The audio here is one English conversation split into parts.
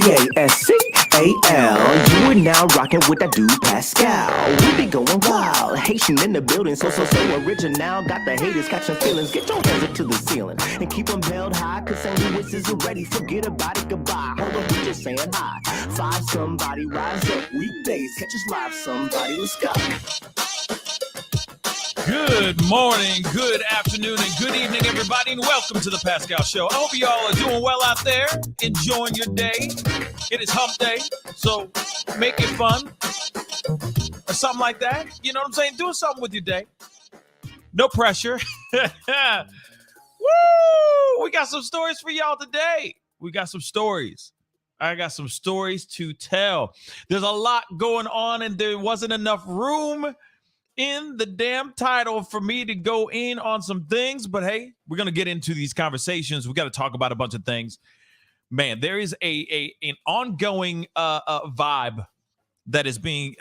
Pascal. You are now rocking with that dude Pascal. We be going wild, Haitian in the building, so original. Got the haters catching feelings. Get your hands up to the ceiling and keep them held high. Cause St. Louis isn't ready. Forget about it, goodbye. Hold on, we just saying hi. Five somebody, rise up. Weekdays, catch us live. Somebody, let's go. Good morning, good afternoon, and good evening, everybody, and welcome to the Pascal Show. I hope you all are doing well out there, enjoying your day. It is hump day, so make it fun or something like that. You know what I'm saying? Doing something with your day. No pressure. Woo! We got some stories for y'all today. We got some stories. I got some stories to tell. There's a lot going on, and there wasn't enough room in the damn title for me to go in on some things, but hey, we're gonna get into these conversations. We got to talk about a bunch of things. Man, there is an ongoing vibe that is being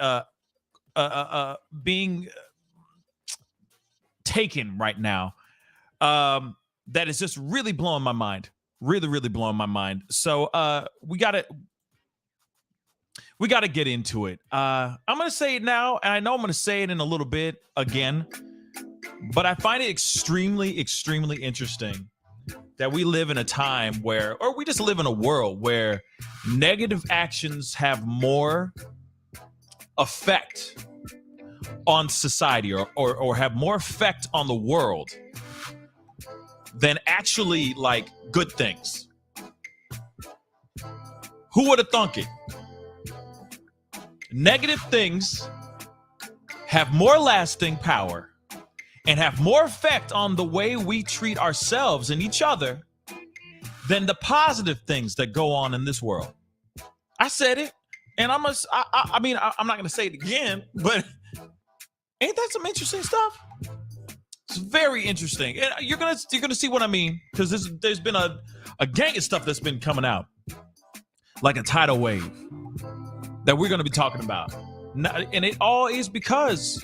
taken right now. That is just really blowing my mind. Really blowing my mind. So we gotta get into it. I'm going to say it now, and I know I'm going to say it in a little bit again, but I find it extremely interesting that we live in a time where, or we just live in a world where negative actions have more effect on society or have more effect on the world than actually like good things. Who would have thunk it? Negative things have more lasting power and have more effect on the way we treat ourselves and each other than the positive things that go on in this world. I said it, and I'm not going to say it again, but ain't that some interesting stuff? It's very interesting. And you're gonna see what I mean, because there's been a gang of stuff that's been coming out, like a tidal wave, that we're going to be talking about. And it all is because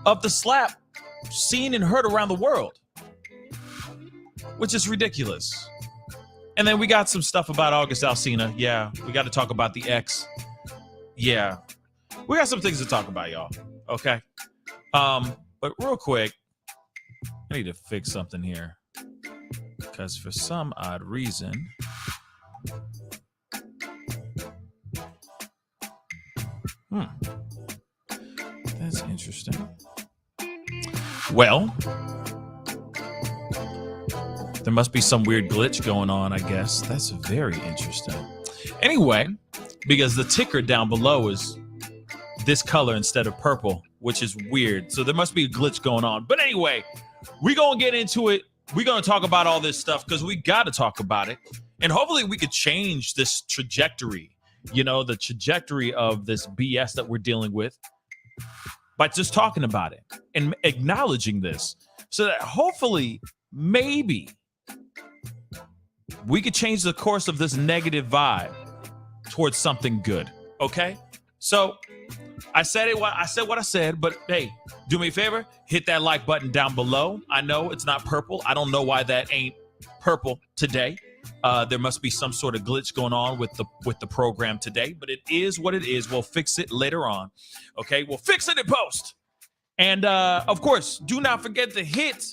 of the slap seen and heard around the world, which is ridiculous. And then we got some stuff about August Alsina. Yeah, we got to talk about the ex. Yeah, we got some things to talk about, y'all. Okay. But real quick, I need to fix something here, because for some odd reason, that's interesting. Well, there must be some weird glitch going on, I guess. That's very interesting. Anyway, because the ticker down below is this color instead of purple, which is weird. So there must be a glitch going on. But anyway, we're going to get into it. We're going to talk about all this stuff because we got to talk about it. And hopefully we could change this trajectory. You know, the trajectory of this BS that we're dealing with by just talking about it and acknowledging this, so that hopefully, maybe we could change the course of this negative vibe towards something good. Okay. So I said what I said, but hey, do me a favor, hit that like button down below. I know it's not purple. I don't know why that ain't purple today. There must be some sort of glitch going on with the program today, but it is what it is. We'll fix it later on. Okay, we'll fix it in post. And of course, do not forget to hit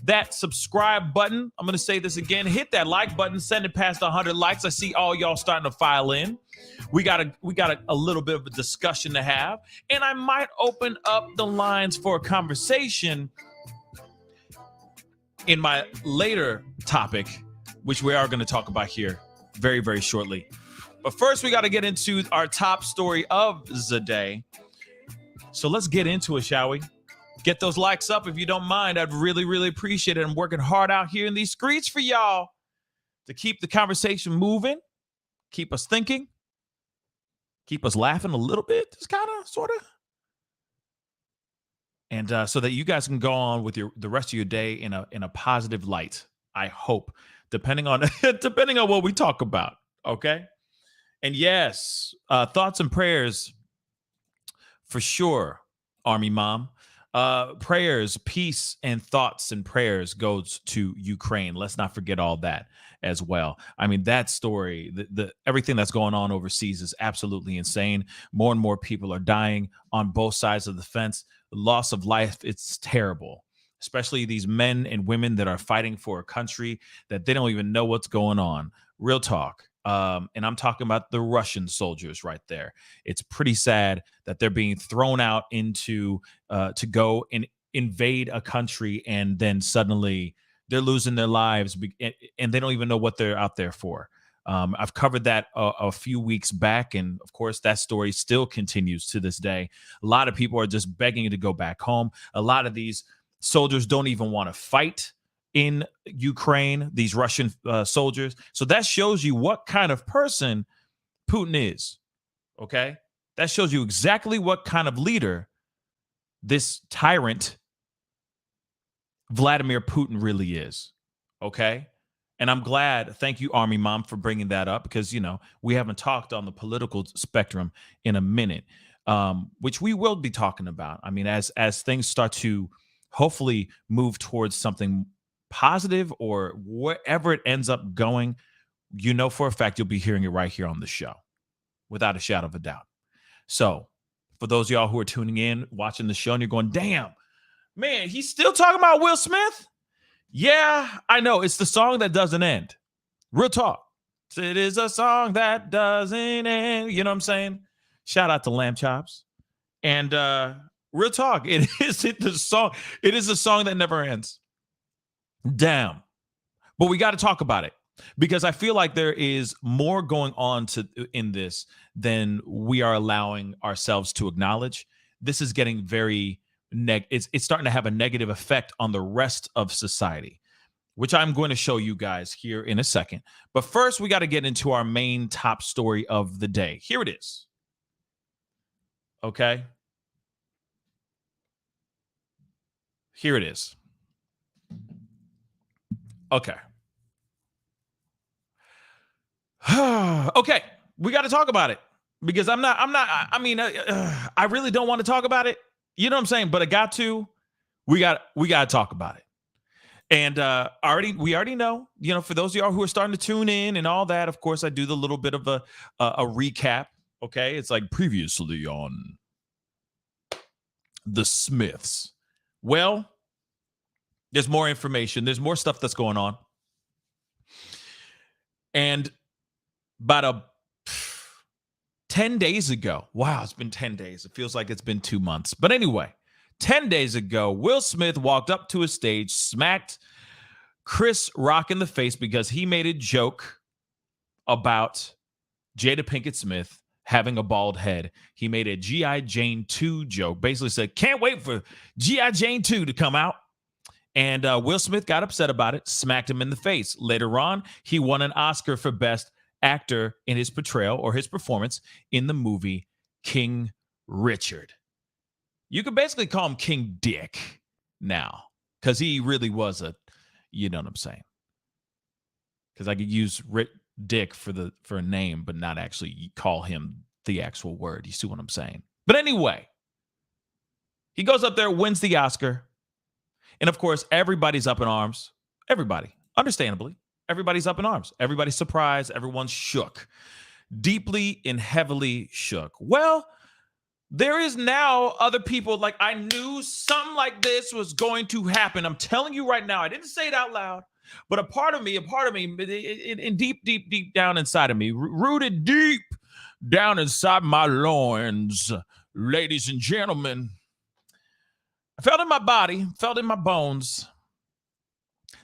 that subscribe button. I'm going to say this again. Hit that like button. Send it past 100 likes. I see all y'all starting to file in. We got a little bit of a discussion to have, and I might open up the lines for a conversation in my later topic, which we are going to talk about here very, very shortly. But first, we got to get into our top story of the day. So let's get into it, shall we? Get those likes up if you don't mind. I'd really appreciate it. I'm working hard out here in these streets for y'all to keep the conversation moving, keep us thinking, keep us laughing a little bit, just kind of, sort of. And so that you guys can go on with the rest of your day in a positive light, I hope. Depending on what we talk about, okay? And yes, thoughts and prayers for sure, Army Mom. Prayers, peace, and thoughts and prayers goes to Ukraine. Let's not forget all that as well. I mean, that story, the everything that's going on overseas is absolutely insane. More and more people are dying on both sides of the fence. Loss of life, it's terrible. Especially these men and women that are fighting for a country that they don't even know what's going on. Real talk. And I'm talking about the Russian soldiers right there. It's pretty sad that they're being thrown out into to go and invade a country, and then suddenly they're losing their lives, and they don't even know what they're out there for. I've covered that a few weeks back, and of course, that story still continues to this day. A lot of people are just begging to go back home. A lot of these soldiers don't even want to fight in Ukraine, these Russian soldiers. So that shows you what kind of person Putin is. Okay. That shows you exactly what kind of leader this tyrant Vladimir Putin really is. Okay. And I'm glad, thank you, Army Mom, for bringing that up, because, we haven't talked on the political spectrum in a minute, which we will be talking about. I mean, as things start to hopefully move towards something positive, or wherever it ends up going, for a fact you'll be hearing it right here on the show, without a shadow of a doubt. So for those of y'all who are tuning in, watching the show, and you're going, damn, man, he's still talking about Will Smith? Yeah, I know. It's the song that doesn't end. Real talk. It is a song that doesn't end. You know what I'm saying? Shout out to Lamb Chops. And real talk. It is the song. It is a song that never ends. Damn. But we got to talk about it, because I feel like there is more going on in this than we are allowing ourselves to acknowledge. This is getting very it's starting to have a negative effect on the rest of society, which I'm going to show you guys here in a second. But first, we got to get into our main top story of the day. Here it is. Okay. Here it is. Okay. Okay, we got to talk about it, because I really don't want to talk about it. You know what I'm saying? But I got to. We got to talk about it. And we already know, for those of y'all who are starting to tune in and all that, of course, I do the little bit of a recap. Okay, it's like previously on the Smiths. Well, there's more information. There's more stuff that's going on. And about 10 days ago, wow, it's been 10 days. It feels like it's been 2 months. But anyway, 10 days ago, Will Smith walked up to a stage, smacked Chris Rock in the face because he made a joke about Jada Pinkett Smith having a bald head. He made a G.I. Jane 2 joke, basically said, can't wait for G.I. Jane 2 to come out. And Will Smith got upset about it, smacked him in the face. Later on, he won an Oscar for Best Actor in his portrayal or his performance in the movie King Richard. You could basically call him King Dick now, because he really was you know what I'm saying? Because I could use Dick for a name, but not actually call him the actual word. You see what I'm saying? But anyway, he goes up there, wins the Oscar. And of course, everybody's up in arms. Everybody, understandably, everybody's up in arms. Everybody's surprised. Everyone's shook, deeply and heavily shook. Well, there is now other people, like, I knew something like this was going to happen. I'm telling you right now, I didn't say it out loud, but a part of me, in deep down inside of me, rooted deep down inside my loins, ladies and gentlemen, I felt in my body, felt in my bones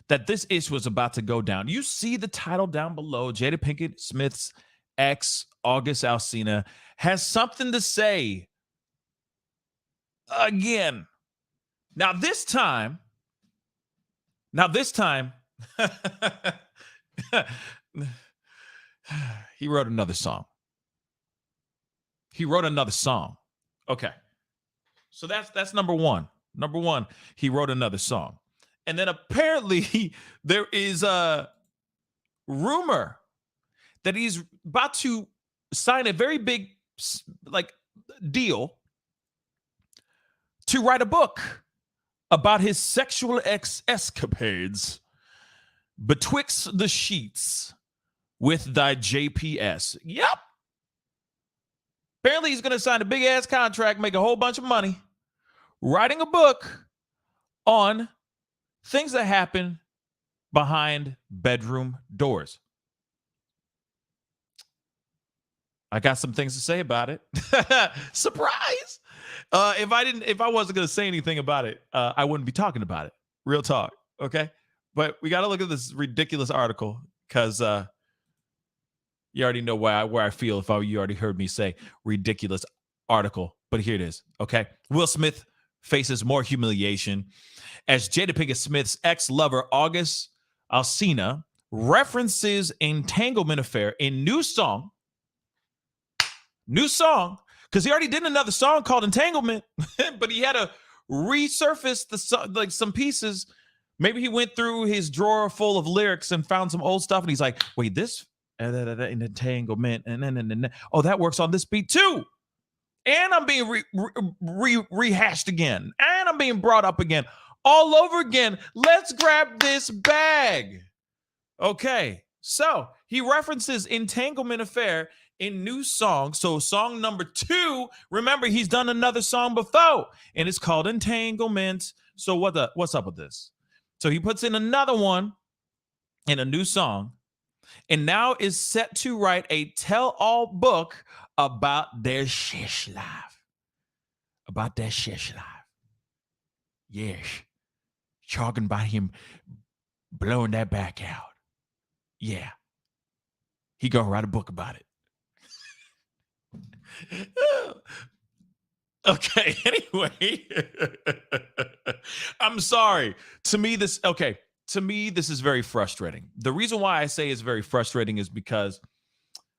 that this issue was about to go down. You see the title down below. Jada Pinkett Smith's ex, August Alsina, has something to say again. Now this time, he wrote another song. Okay. So that's number one. Number one, he wrote another song. And then apparently there is a rumor that he's about to sign a very big deal to write a book about his sexual escapades betwixt the sheets with thy JPS. Yep. Apparently, he's going to sign a big ass contract, make a whole bunch of money, writing a book on things that happen behind bedroom doors. I got some things to say about it. Surprise! If I wasn't going to say anything about it, I wouldn't be talking about it. Real talk, okay? But we got to look at this ridiculous article because you already know where I feel if you already heard me say ridiculous article. But here it is, okay? Will Smith faces more humiliation as Jada Pinkett Smith's ex-lover, August Alsina, references entanglement affair in new song, because he already did another song called Entanglement, but he had to resurface the song, like some pieces. Maybe he went through his drawer full of lyrics and found some old stuff, and he's like, wait, this entanglement, and oh, that works on this beat too. And I'm being rehashed again, and I'm being brought up again, all over again. Let's grab this bag. Okay, so he references Entanglement Affair in new song. So song number 2, remember he's done another song before, and it's called Entanglement. So what's up with this? So he puts in another one in a new song, and now is set to write a tell-all book about their shish life. About their shish life. Yes. Talking about him blowing that back out. Yeah. He gonna write a book about it. Okay, anyway. I'm sorry. To me, this is very frustrating. The reason why I say it's very frustrating is because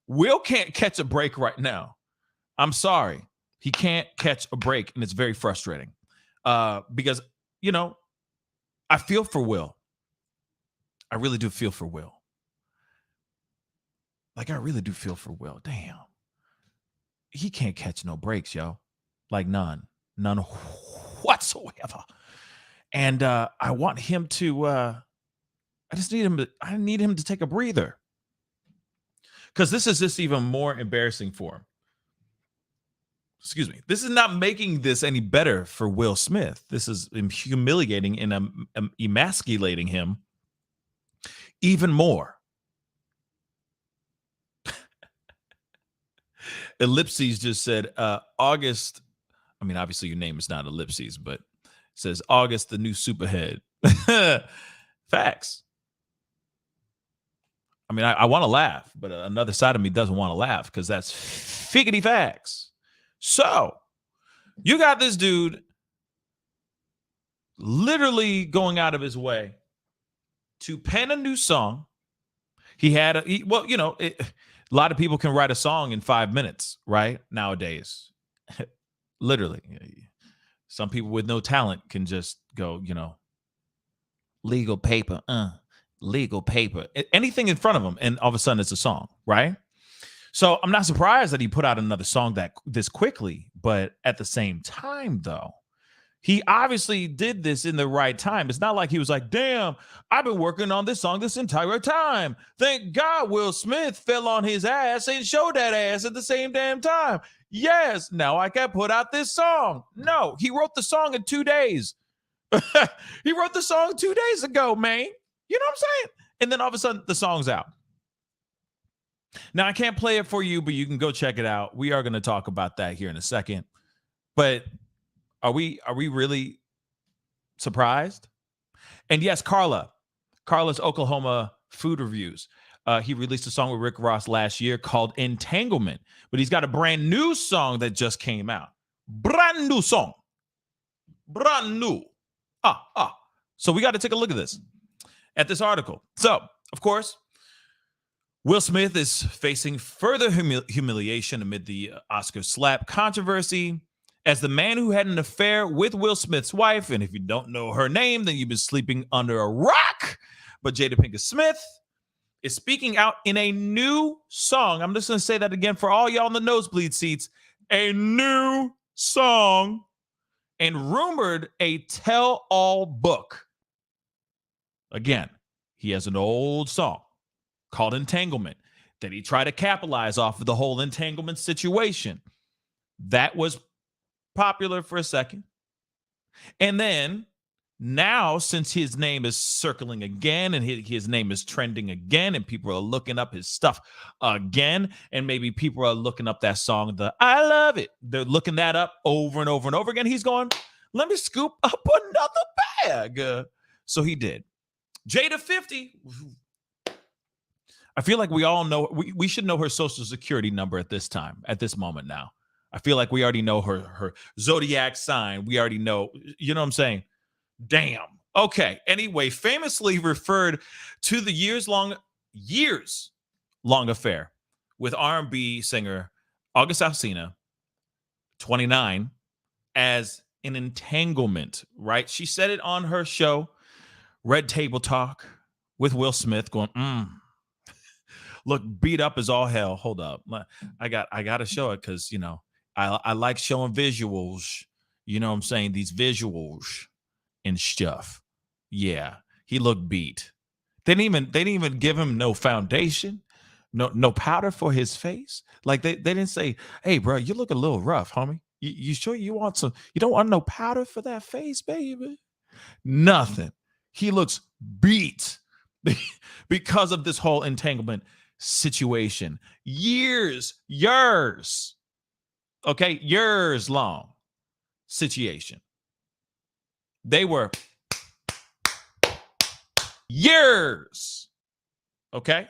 Will can't catch a break right now. I'm sorry. He can't catch a break, and it's very frustrating. Because, I feel for Will. I really do feel for Will. Like, I really do feel for Will. Damn. He can't catch no breaks, yo. Like, none whatsoever. And I want him to, I need him to take a breather. Because this is just even more embarrassing for him. Excuse me. This is not making this any better for Will Smith. This is humiliating and emasculating him even more. Ellipses just said, August. I mean, obviously your name is not Ellipses, but it says August, the new superhead. Facts. I mean, I want to laugh, but another side of me doesn't want to laugh because that's figgity facts. So you got this dude literally going out of his way to pen a new song. A lot of people can write a song in 5 minutes, right? Nowadays, literally. Some people with no talent can just go, legal paper, anything in front of them, and all of a sudden it's a song, right? So I'm not surprised that he put out another song this quickly, but at the same time, though, he obviously did this in the right time. It's not like he was like, damn, I've been working on this song this entire time. Thank God Will Smith fell on his ass and showed that ass at the same damn time. Yes, now I can put out this song. No, he wrote the song in 2 days. He wrote the song 2 days ago, man. You know what I'm saying? And then all of a sudden, the song's out. Now, I can't play it for you, but you can go check it out. We are going to talk about that here in a second. But are we really surprised? And yes, Carla's Oklahoma food reviews. He released a song with Rick Ross last year called Entanglement, but he's got a brand new song that just came out. Brand new song. Brand new. So we got to take a look at this article. So, of course, Will Smith is facing further humiliation amid the Oscar slap controversy as the man who had an affair with Will Smith's wife, and if you don't know her name, then you've been sleeping under a rock, but Jada Pinkett Smith is speaking out in a new song. I'm just going to say that again for all y'all in the nosebleed seats. A new song and rumored a tell-all book. Again, he has an old song called Entanglement that he tried to capitalize off of the whole entanglement situation. That was popular for a second. And then now, since his name is circling again and his name is trending again, and people are looking up his stuff again, and maybe people are looking up that song, the I Love It. They're looking that up over and over and over again. He's going, let me scoop up another bag. So he did. Jada 50. I feel like we all know, we should know her social security number at this time, at this moment now. I feel like we already know her zodiac sign. We already know, you know what I'm saying? Damn. Okay. Anyway, famously referred to the years long affair with R&B singer August Alsina, 29, as an entanglement, right? She said it on her show, Red Table Talk, with Will Smith, going, look, beat up as all hell. Hold up. I got to show it because, you know, I like showing visuals. You know what I'm saying? These visuals and stuff. Yeah, he looked beat. They didn't even give him no foundation, no powder for his face. Like they didn't say, hey, bro, you look a little rough, homie. You sure you want some? You don't want no powder for that face, baby? Nothing. He looks beat because of this whole entanglement situation. Years, okay, years long situation. They were years. Okay?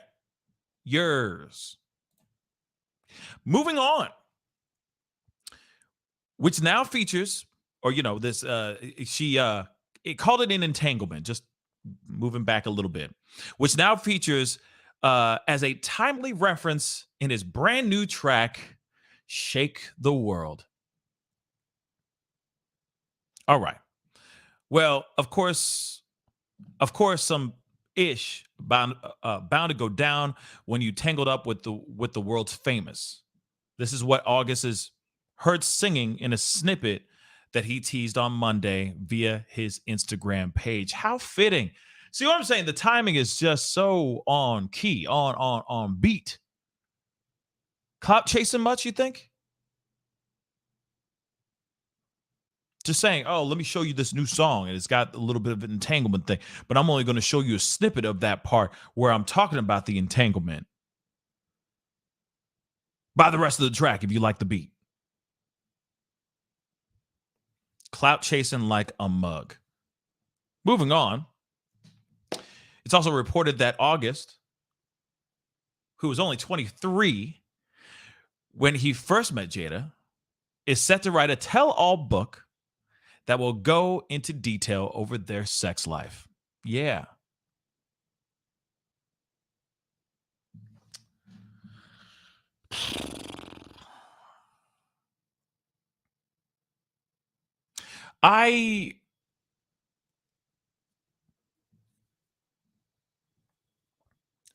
Years. Moving on. Which now features, or you know, this it called it an entanglement, just moving back a little bit, which now features as a timely reference in his brand new track, Shake the World. All right. Well, of course, some ish bound to go down when you tangled up with the world's famous. This is what August is heard singing in a snippet that he teased on Monday via his Instagram page. How fitting. See what I'm saying? The timing is just so on key, on beat. Clout chasing much, you think? Just saying, oh, let me show you this new song, and it's got a little bit of an entanglement thing, but I'm only going to show you a snippet of that part where I'm talking about the entanglement. Buy the rest of the track if you like the beat. Clout chasing like a mug. Moving on. It's also reported that August, who was only 23 when he first met Jada, is set to write a tell-all book that will go into detail over their sex life. Yeah.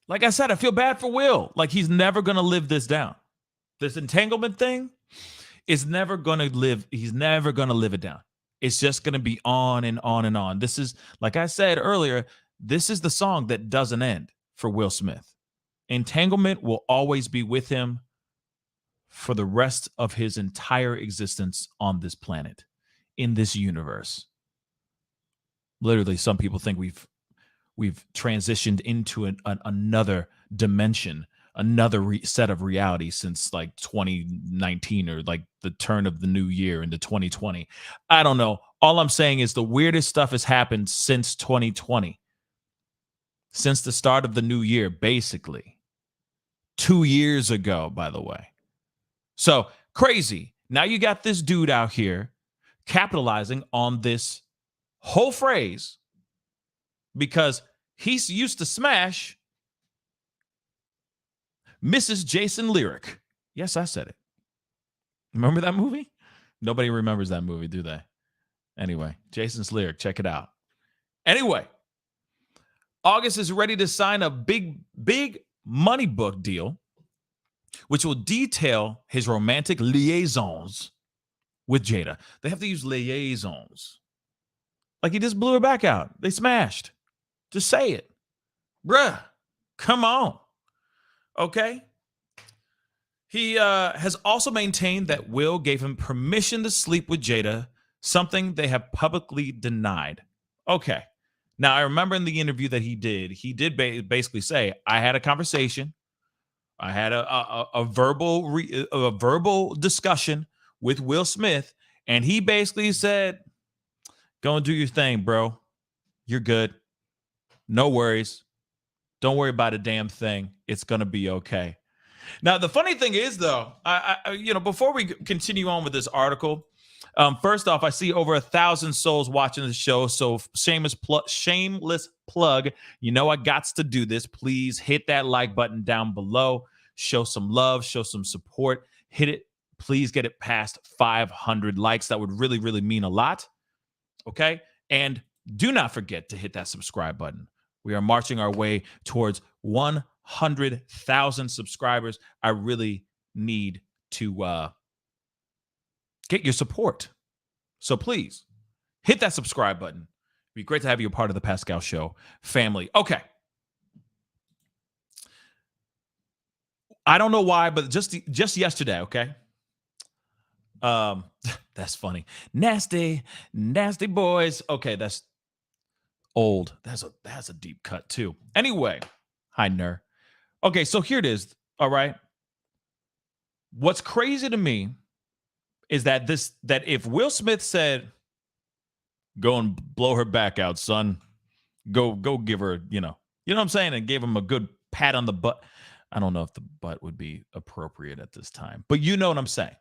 Like I said, I feel bad for Will. Like he's never going to live this down. This entanglement thing is never going to live. He's never going to live it down. It's just going to be on and on and on. This is, like I said earlier, this is the song that doesn't end for Will Smith. Entanglement will always be with him for the rest of his entire existence on this planet, in this universe. Literally, some people think we've transitioned into another dimension, another set of reality since like 2019 or like the turn of the new year into 2020. I don't know. All I'm saying is the weirdest stuff has happened since 2020, since the start of the new year, basically 2 years ago, by the way. So crazy. Now you got this dude out here capitalizing on this whole phrase because he's used to smash Mrs. Jason Lyric. Yes, I said it. Remember that movie? Nobody remembers that movie, do they? Anyway, Jason's Lyric, check it out. Anyway, August is ready to sign a big money book deal, which will detail his romantic liaisons with Jada. They have to use liaisons. Like he just blew her back out. They smashed. Just say it. Bruh, come on. Okay? He has also maintained that Will gave him permission to sleep with Jada, something they have publicly denied. Okay. Now, I remember in the interview that he did basically say, I had a conversation. I had a verbal discussion with Will Smith, and he basically said, go and do your thing, bro. You're good. No worries. Don't worry about a damn thing. It's going to be okay. Now, the funny thing is, though, before we continue on with this article, first off, I see over 1,000 souls watching the show. So shameless plug. You know, I gots to do this. Please hit that like button down below. Show some love. Show some support. Hit it. Please get it past 500 likes. That would really, really mean a lot. Okay. And do not forget to hit that subscribe button. We are marching our way towards 100,000 subscribers. I really need to get your support. So please hit that subscribe button. It'd be great to have you a part of the Pascal Show family. Okay. I don't know why, but just yesterday, okay? That's funny. Nasty boys. Okay, that's old. That's a deep cut too. Anyway, hi Ner. Okay, so here it is. All right. What's crazy to me is that if Will Smith said, go and blow her back out, son. Go give her, you know what I'm saying? And gave him a good pat on the butt. I don't know if the butt would be appropriate at this time, but you know what I'm saying.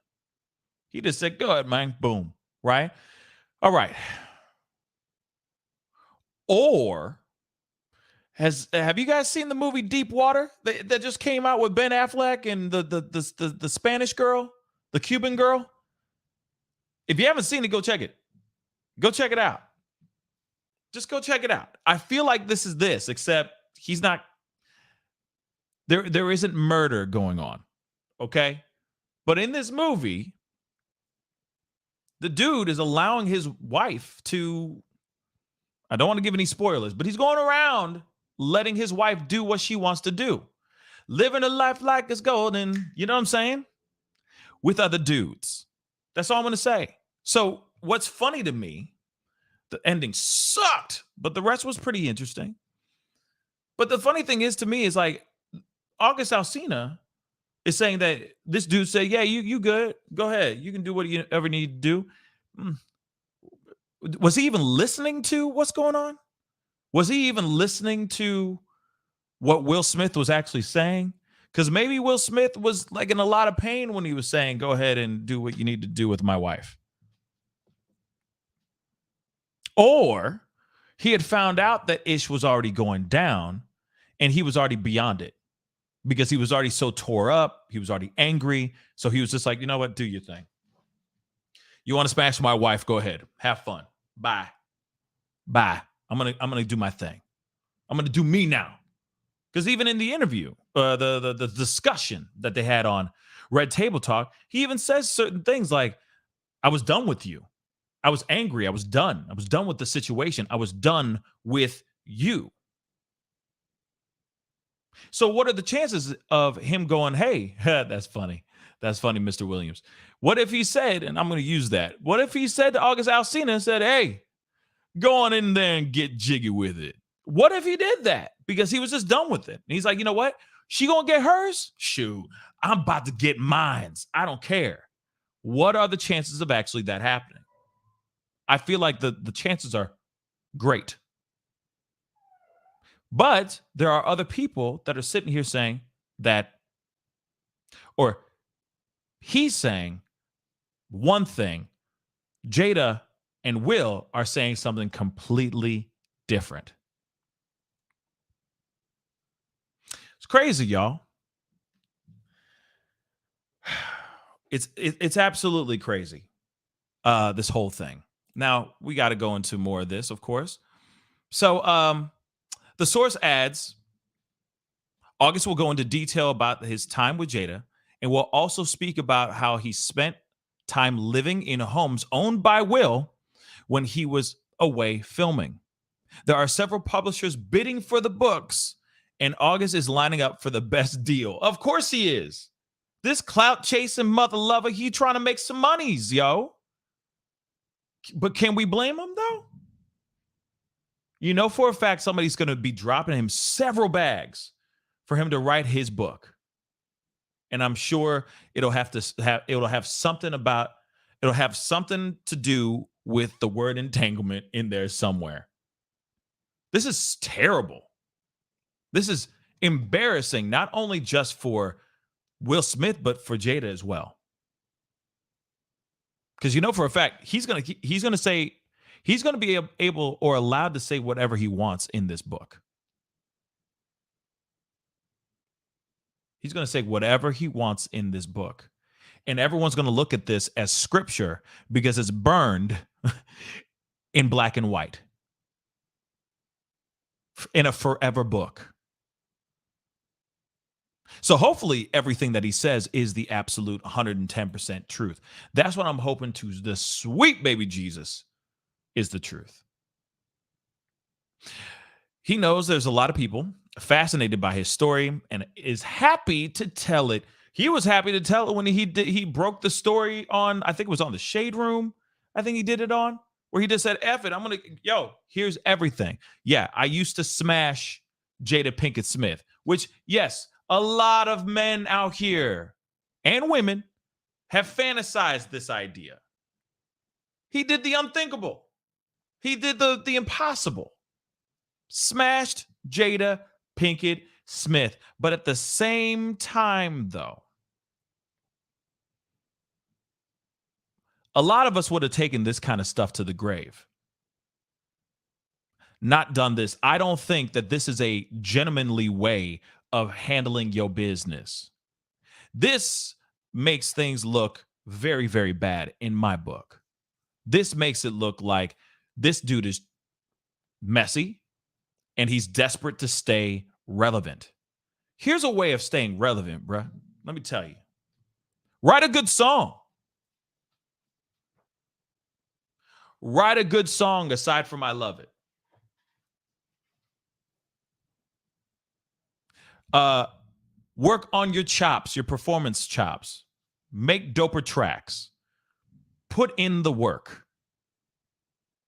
He just said, go ahead, man. Boom. Right? All right. Or have you guys seen the movie Deep Water that just came out with Ben Affleck and the Spanish girl, the Cuban girl? If you haven't seen it, go check it. Go check it out. Just go check it out. I feel like this is this, except he's not. There isn't murder going on. Okay? But in this movie, the dude is allowing his wife to, I don't want to give any spoilers, but he's going around letting his wife do what she wants to do. Living a life like it's golden, you know what I'm saying? With other dudes. That's all I'm going to say. So what's funny to me, the ending sucked, but the rest was pretty interesting. But the funny thing is to me is like August Alsina is saying that this dude said, yeah, you good. Go ahead. You can do what you ever need to do. Was he even listening to what's going on? Was he even listening to what Will Smith was actually saying? Because maybe Will Smith was like in a lot of pain when he was saying, go ahead and do what you need to do with my wife. Or he had found out that Ish was already going down and he was already beyond it because he was already so tore up. He was already angry. So he was just like, you know what? Do your thing. You want to smash my wife? Go ahead. Have fun. Bye. I'm gonna do my thing. I'm gonna do me now. Because even in the interview, the discussion that they had on Red Table Talk, he even says certain things like, I was done with you. I was angry. I was done. I was done with the situation. I was done with you. So what are the chances of him going, hey, that's funny. That's funny, Mr. Williams. What if he said, and I'm going to use that, what if he said to August Alsina and said, hey, go on in there and get jiggy with it? What if he did that? Because he was just done with it. And he's like, you know what? She going to get hers? Shoot, I'm about to get mines. I don't care. What are the chances of actually that happening? I feel like the chances are great. But there are other people that are sitting here saying that, or he's saying one thing, Jada and Will are saying something completely different. It's crazy, y'all. It's absolutely crazy, this whole thing. Now, we got to go into more of this, of course. So the source adds, August will go into detail about his time with Jada and will also speak about how he spent time living in homes owned by Will when he was away filming. There are several publishers bidding for the books, and August is lining up for the best deal. Of course he is. This clout chasing mother lover, he trying to make some monies, yo. But can we blame him though? You know for a fact somebody's going to be dropping him several bags for him to write his book. And I'm sure it'll have something to do with the word entanglement in there somewhere. This is terrible. This is embarrassing, not only just for Will Smith, but for Jada as well. Because you know for a fact he's gonna be able or allowed to say whatever he wants in this book. He's going to say whatever he wants in this book. And everyone's going to look at this as scripture because it's burned in black and white in a forever book. So hopefully everything that he says is the absolute 110% truth. That's what I'm hoping to. The sweet baby Jesus is the truth. He knows there's a lot of people fascinated by his story and is happy to tell it. He was happy to tell it when he broke the story on, I think it was on the Shade Room. I think he did it on, where he just said, F it, here's everything. Yeah, I used to smash Jada Pinkett Smith, which, yes, a lot of men out here and women have fantasized this idea. He did the unthinkable. He did the impossible. Smashed Jada Pinkett Smith. But at the same time, though, a lot of us would have taken this kind of stuff to the grave. Not done this. I don't think that this is a gentlemanly way of handling your business. This makes things look very, very bad in my book. This makes it look like this dude is messy and he's desperate to stay relevant. Here's a way of staying relevant, bruh. Let me tell you. Write a good song. Write a good song aside from I Love It. Work on your chops, your performance chops. Make doper tracks. Put in the work.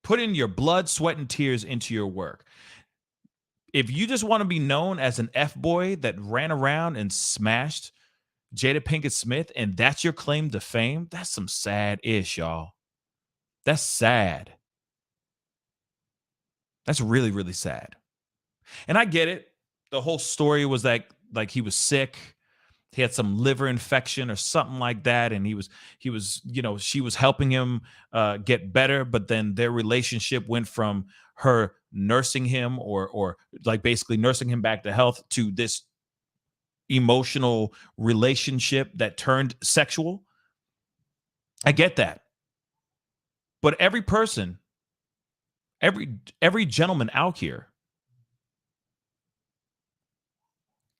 Put in your blood, sweat, and tears into your work. If you just want to be known as an F-boy that ran around and smashed Jada Pinkett Smith and that's your claim to fame, that's some sad-ish, y'all. That's sad. That's really, really sad. And I get it. The whole story was like he was sick. He had some liver infection or something like that. And he was, she was helping him get better. But then their relationship went from her nursing him or like basically nursing him back to health to this emotional relationship that turned sexual. I get that. But every person, every gentleman out here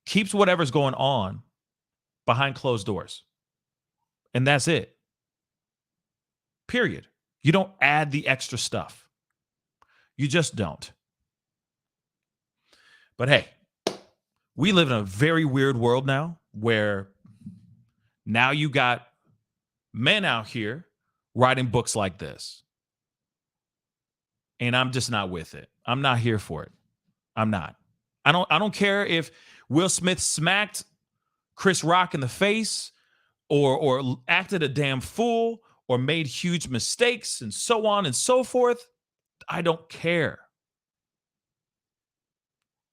keeps whatever's going on behind closed doors. And that's it. Period. You don't add the extra stuff. You just don't. But hey, we live in a very weird world now where now you got men out here writing books like this. And I'm just not with it. I'm not here for it. I'm not. I don't care if Will Smith smacked Chris Rock in the face or acted a damn fool or made huge mistakes and so on and so forth. I don't care.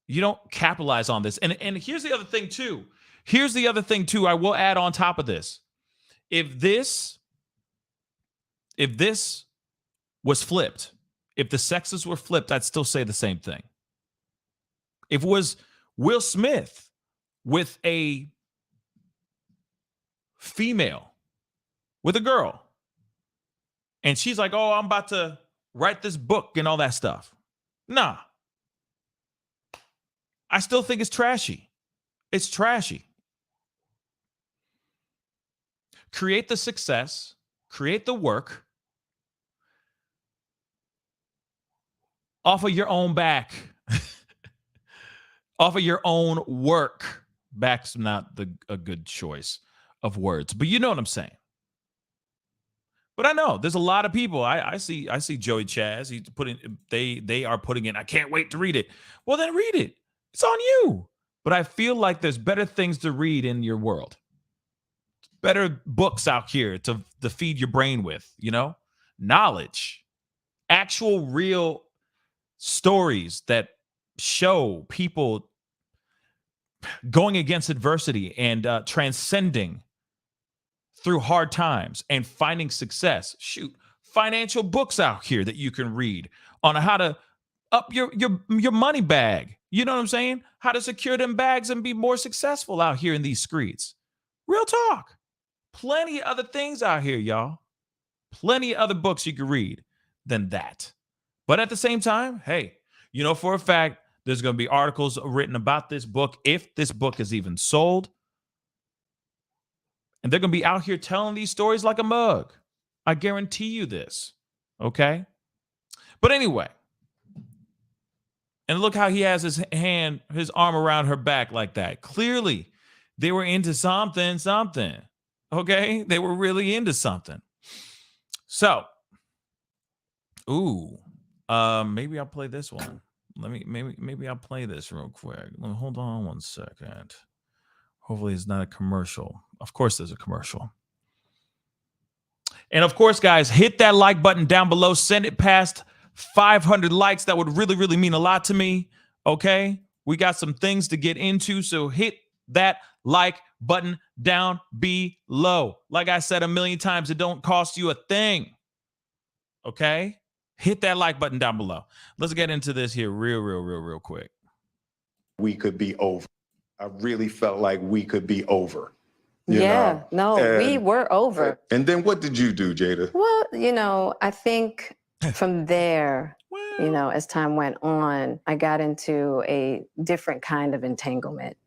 You don't capitalize on this. And here's the other thing too. I will add on top of this. If this was flipped, if the sexes were flipped, I'd still say the same thing. If it was Will Smith with a female, with a girl, and she's like, oh, I'm about to write this book and all that stuff. Nah. I still think it's trashy. It's trashy. Create the success, create the work off of your own back. Off of your own work. Back's not a good choice of words, but you know what I'm saying. But I know there's a lot of people. I see Joey Chaz. He's putting they are putting in. I can't wait to read it. Well, then read it. It's on you. But I feel like there's better things to read in your world. Better books out here to feed your brain with. Knowledge, actual real stories that show people going against adversity and transcending through hard times and finding success. Shoot, financial books out here that you can read on how to up your money bag. You know what I'm saying? How to secure them bags and be more successful out here in these streets. Real talk. Plenty of other things out here, y'all. Plenty of other books you can read than that. But at the same time, hey, for a fact, there's going to be articles written about this book if this book is even sold. And they're going to be out here telling these stories like a mug. I guarantee you this. Okay? But anyway. And look how he has his arm around her back like that. Clearly, they were into something. Okay? They were really into something. So, maybe I'll play this one. Maybe I'll play this real quick. Hold on one second. Hopefully it's not a commercial. Of course there's a commercial. And of course, guys, hit that like button down below. Send it past 500 likes. That would really, really mean a lot to me. Okay? We got some things to get into, so hit that like button down below. Like I said a million times, it don't cost you a thing. Okay? Hit that like button down below. Let's get into this here real quick. We could be over. I really felt like we could be over. We were over. And then what did you do, Jada? Well, I think from there, as time went on, I got into a different kind of entanglement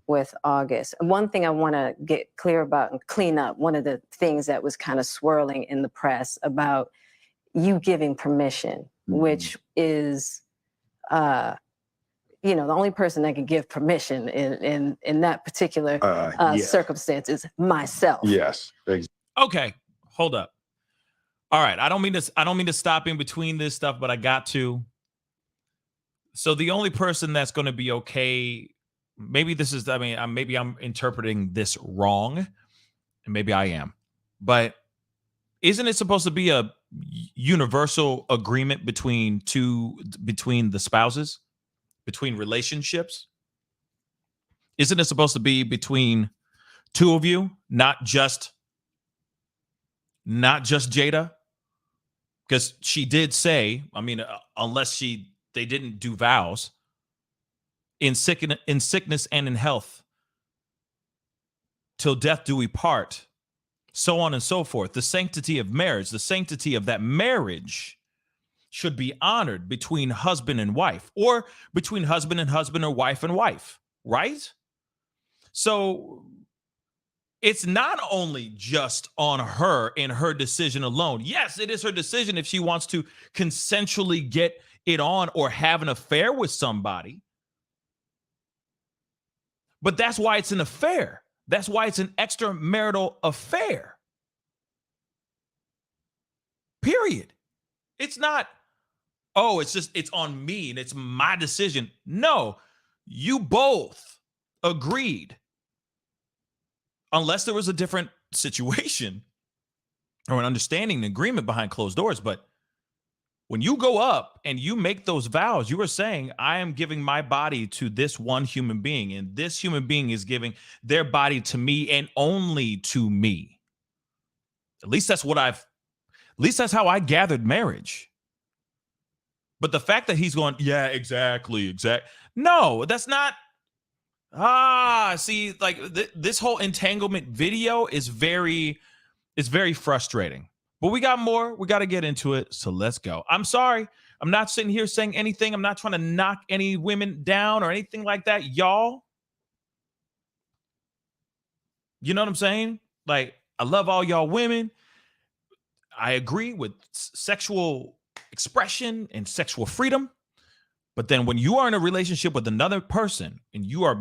with August. One thing I want to get clear about and clean up, one of the things that was kind of swirling in the press about you giving permission, which is, the only person that can give permission in that particular circumstance is myself. Yes. Okay, hold up. All right, I don't mean to stop in between this stuff, but I got to. So the only person that's going to be okay, maybe I'm interpreting this wrong, and maybe I am, but isn't it supposed to be a universal agreement between the spouses, between relationships? Isn't it supposed to be between two of you, not just Jada? Because she did say, unless they didn't do vows, in sickness and in health, till death do we part, so on and so forth. The sanctity of marriage, the sanctity of that marriage should be honored between husband and wife, or between husband and husband, or wife and wife, right? So it's not only just on her and her decision alone. Yes, it is her decision if she wants to consensually get it on or have an affair with somebody. But that's why it's an affair. That's why it's an extramarital affair. Period. It's not, it's on me and it's my decision. No, you both agreed. Unless there was a different situation or an understanding, an agreement behind closed doors. But when you go up and you make those vows, you are saying, I am giving my body to this one human being, and this human being is giving their body to me and only to me. At least that's how I gathered marriage. But the fact that he's going, yeah, exactly. No, that's not. See, like this whole entanglement video is very frustrating. But we got more. We got to get into it. So let's go. I'm sorry. I'm not sitting here saying anything. I'm not trying to knock any women down or anything like that, y'all. You know what I'm saying? Like, I love all y'all women. I agree with sexual expression and sexual freedom. But then when you are in a relationship with another person and you're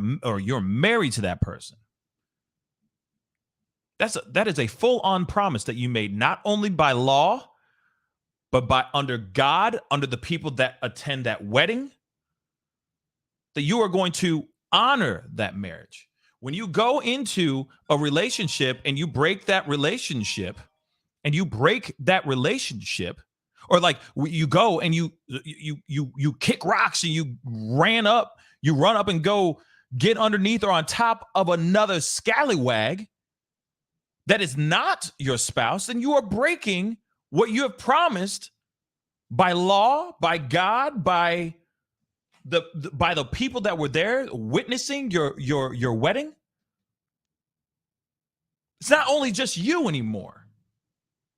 married to that person, that is a full-on promise that you made, not only by law, but by under God, under the people that attend that wedding, that you are going to honor that marriage. When you go into a relationship and you break that relationship, or like you go and you kick rocks and you run up and go get underneath or on top of another scallywag that is not your spouse, then you are breaking what you have promised by law, by God, by the people that were there witnessing your wedding. It's not only just you anymore.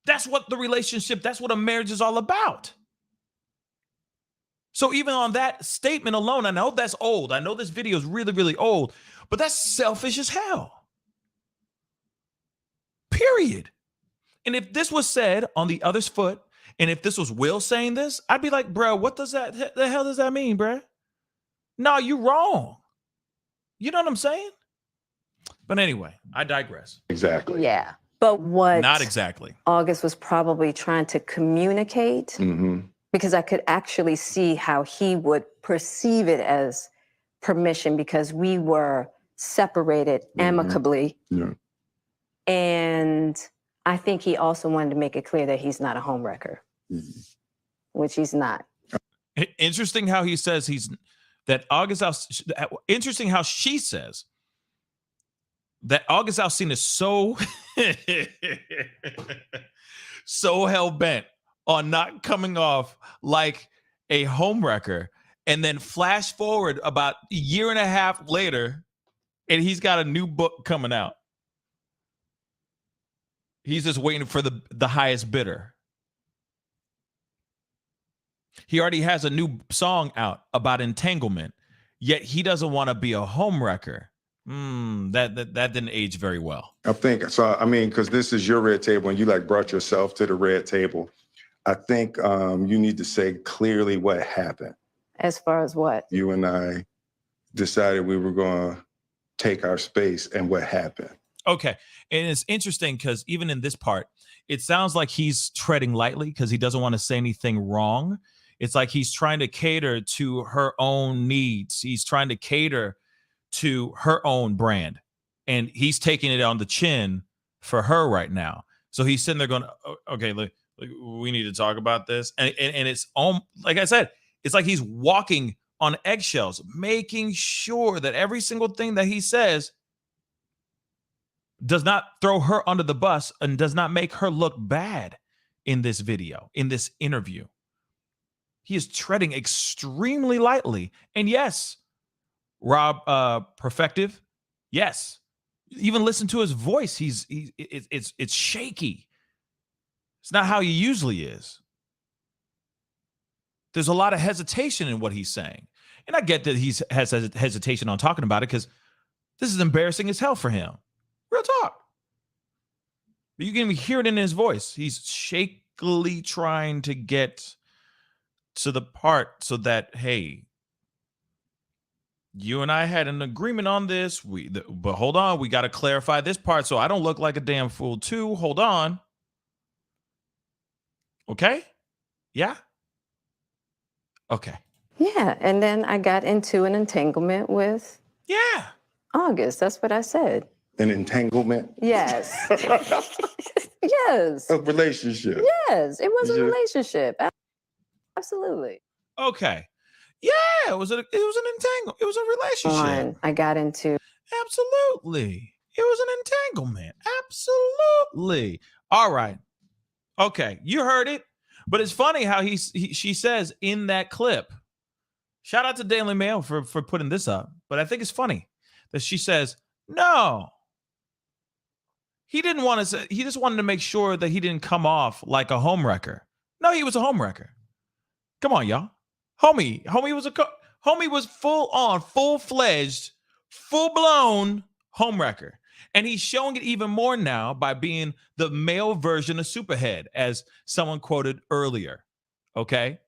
That's what a marriage is all about. So even on that statement alone, I know that's old. I know this video is really, really old, but that's selfish as hell. Period. And if this was said on the other's foot, and if this was Will saying this, I'd be like, bro, the hell does that mean, bro? No, you wrong. You know what I'm saying? But anyway, I digress. Exactly. Yeah. But what not exactly August was probably trying to communicate, because I could actually see how he would perceive it as permission, because we were separated amicably. Yeah. And I think he also wanted to make it clear that he's not a homewrecker, which he's not. Interesting how he says interesting how she says that August Alsina is so hell-bent on not coming off like a homewrecker, and then flash forward about a year and a half later, and he's got a new book coming out. He's just waiting for the highest bidder. He already has a new song out about entanglement, yet he doesn't want to be a homewrecker. That didn't age very well. I think so. I mean, because this is your red table and you like brought yourself to the red table. I think you need to say clearly what happened. As far as what? You and I decided we were going to take our space, and what happened. Okay. And it's interesting because even in this part, it sounds like he's treading lightly because he doesn't want to say anything wrong. It's like he's trying to cater to her own needs. He's trying to cater to her own brand, and he's taking it on the chin for her right now. So he's sitting there going, okay, look, we need to talk about this. And it's like I said, it's like he's walking on eggshells, making sure that every single thing that he says does not throw her under the bus and does not make her look bad in this video, in this interview. He is treading extremely lightly. And yes, Rob, Perfective, yes. Even listen to his voice. It's shaky. It's not how he usually is. There's a lot of hesitation in what he's saying. And I get that he has hesitation on talking about it because this is embarrassing as hell for him. Real talk. But you can hear it in his voice. He's shakily trying to get to the part so that, hey, you and I had an agreement on this. But hold on, we got to clarify this part so I don't look like a damn fool too. Hold on. Okay? Yeah? Okay. Yeah, and then I got into an entanglement with August. That's what I said. An entanglement? Yes. Yes. A relationship? Yes, it was a relationship. Absolutely. Okay. Yeah, it was an entanglement. It was a relationship. I got into. Absolutely. It was an entanglement. Absolutely. All right. Okay. You heard it. But it's funny how she says in that clip, shout out to Daily Mail for putting this up. But I think it's funny that she says, no. He didn't want to say, he just wanted to make sure that he didn't come off like a homewrecker. No, he was a homewrecker. Come on, y'all. Homie was full-fledged, full-blown homewrecker. And he's showing it even more now by being the male version of Superhead, as someone quoted earlier. Okay.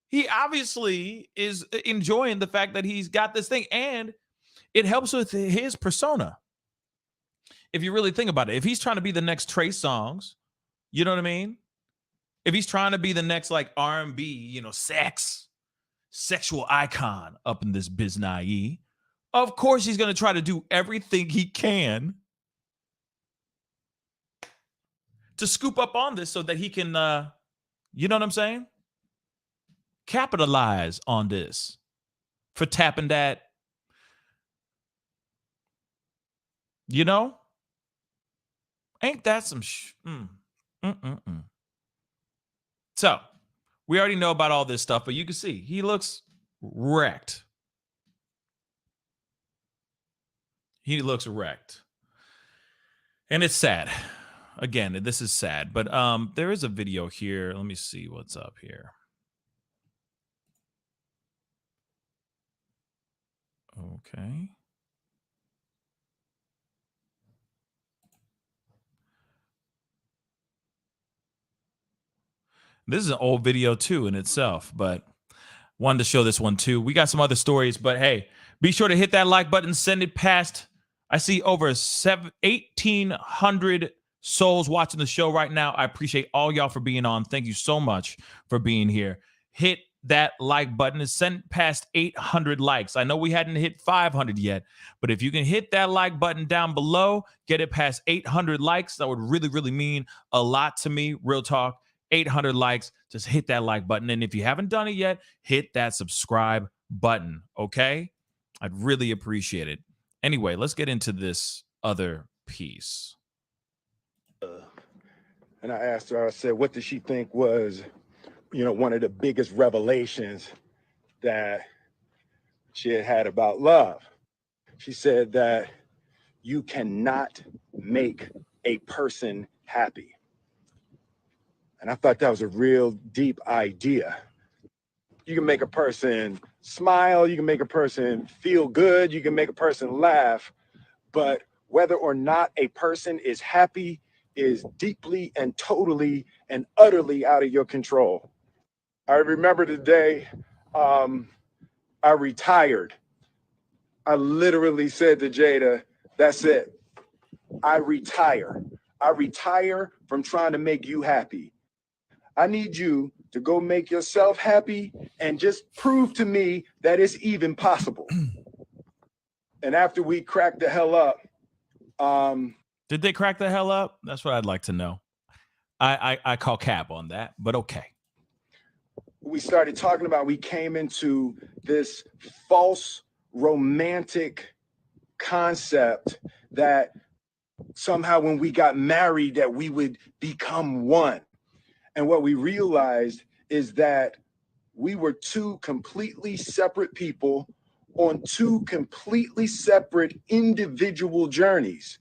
He obviously is enjoying the fact that he's got this thing, and it helps with his persona. If you really think about it, if he's trying to be the next Trey Songz, you know what I mean? If he's trying to be the next like R&B, sexual icon up in this biznae, of course he's going to try to do everything he can to scoop up on this so that he can, you know what I'm saying? Capitalize on this for tapping that, ain't that some So we already know about all this stuff, but you can see he looks wrecked. He looks wrecked. And it's sad. Again, this is sad, but there is a video here. Let me see what's up here. Okay. This is an old video too in itself, but wanted to show this one too. We got some other stories, but hey, be sure to hit that like button, send it past. I see over 1,800 souls watching the show right now. I appreciate all y'all for being on. Thank you so much for being here. Hit that like button and send past 800 likes. I know we hadn't hit 500 yet, but if you can hit that like button down below, get it past 800 likes, that would really, really mean a lot to me. Real talk. 800 likes, just hit that like button. And if you haven't done it yet, hit that subscribe button, okay? I'd really appreciate it. Anyway, let's get into this other piece. And I asked her, I said, what did she think was, one of the biggest revelations that she had had about love? She said that you cannot make a person happy. And I thought that was a real deep idea. You can make a person smile, you can make a person feel good, you can make a person laugh, but whether or not a person is happy is deeply and totally and utterly out of your control. I remember the day I retired. I literally said to Jada, that's it. I retire. I retire from trying to make you happy. I need you to go make yourself happy and just prove to me that it's even possible. And after we cracked the hell up. Did they crack the hell up? That's what I'd like to know. I call cap on that, but okay. We started talking about, we came into this false romantic concept that somehow when we got married that we would become one. And what we realized is that we were two completely separate people on two completely separate individual journeys,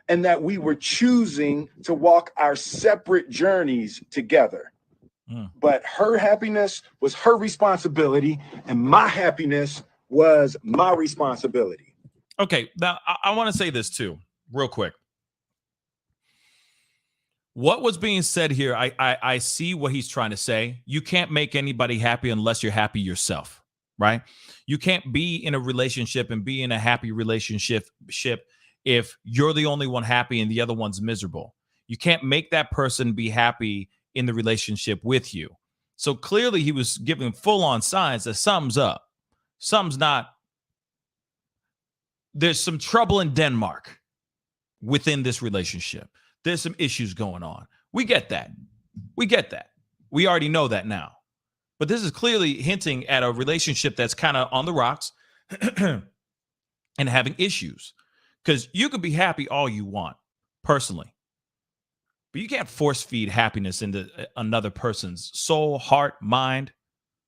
and that we were choosing to walk our separate journeys together. But her happiness was her responsibility, and my happiness was my responsibility. Okay, now I want to say this too, real quick. What was being said here, I see what he's trying to say. You can't make anybody happy unless you're happy yourself, right? You can't be in a relationship and be in a happy relationship if you're the only one happy and the other one's miserable. You can't make that person be happy in the relationship with you. So clearly he was giving full-on signs that something's up. Something's not. There's some trouble in Denmark within this relationship. There's some issues going on. We get that. We get that. We already know that now. But this is clearly hinting at a relationship that's kind of on the rocks and having issues. Because you could be happy all you want, personally. But you can't force feed happiness into another person's soul, heart, mind,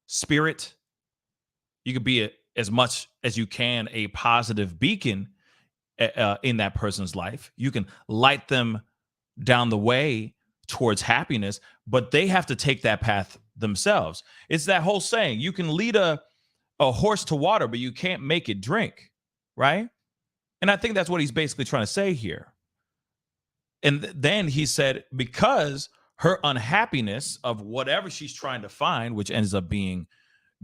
spirit. You could be as much as you can a positive beacon in that person's life. You can light them down the way towards happiness, but they have to take that path themselves. It's that whole saying, you can lead a horse to water, but you can't make it drink, right? And I think that's what he's basically trying to say here. And then he said, because her unhappiness of whatever she's trying to find, which ends up being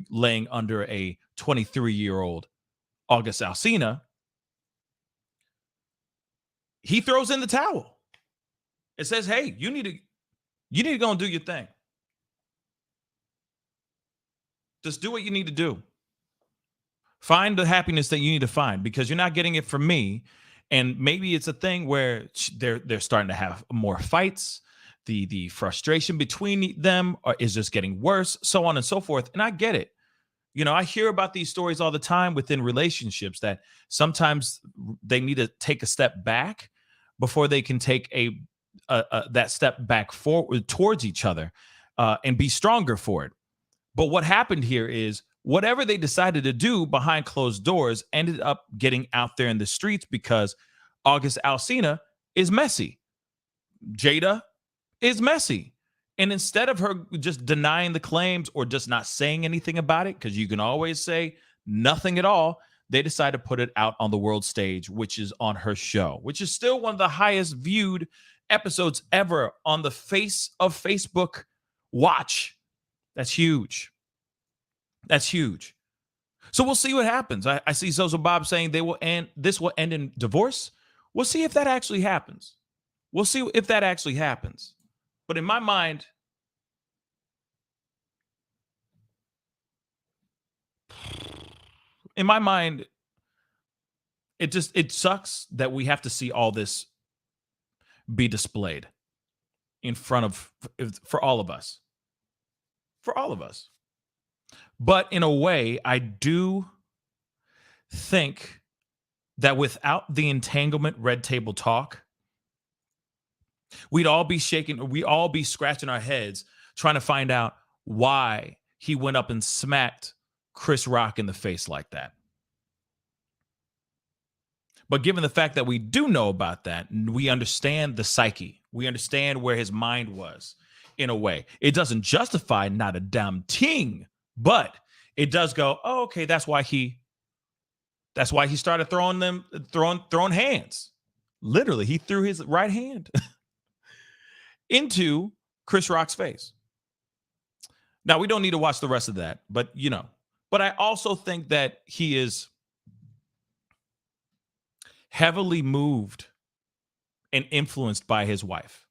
laying under a 23-year-old August Alsina, he throws in the towel. It says, hey, you need to go and do your thing. Just do what you need to do. Find the happiness that you need to find, because you're not getting it from me. And maybe it's a thing where they're starting to have more fights. The frustration between them is just getting worse, so on and so forth. And I get it. You know, I hear about these stories all the time within relationships that sometimes they need to take a step back before they can take that step back forward towards each other and be stronger for it. But what happened here is whatever they decided to do behind closed doors ended up getting out there in the streets because August Alsina is messy. Jada is messy. And instead of her just denying the claims or just not saying anything about it, because you can always say nothing at all, they decided to put it out on the world stage, which is on her show, which is still one of the highest viewed episodes ever on the face of Facebook watch. That's huge. That's huge. So we'll see what happens. I see Zozo Bob saying this will end in divorce. We'll see if that actually happens. We'll see if that actually happens. But in my mind, it sucks that we have to see all this be displayed in front of, for all of us. For all of us. But in a way, I do think that without the entanglement red table talk, we'd all be scratching our heads trying to find out why he went up and smacked Chris Rock in the face like that. But given the fact that we do know about that, we understand the psyche. We understand where his mind was in a way. It doesn't justify not a damn thing, but it does go, oh, okay, that's why he started throwing hands. Literally, he threw his right hand into Chris Rock's face. Now, we don't need to watch the rest of that, but but I also think that he is heavily moved and influenced by his wife.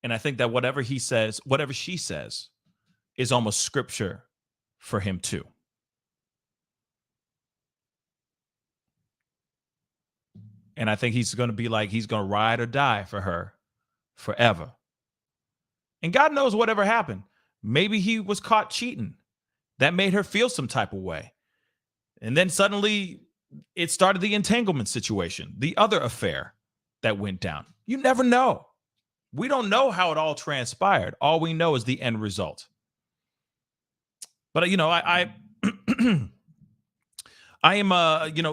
And I think that whatever she says is almost scripture for him too. And I think he's going to ride or die for her forever. And God knows whatever happened. Maybe he was caught cheating. That made her feel some type of way. And then suddenly it started the entanglement situation, the other affair that went down. You never know. We don't know how it all transpired. All we know is the end result. But, I am,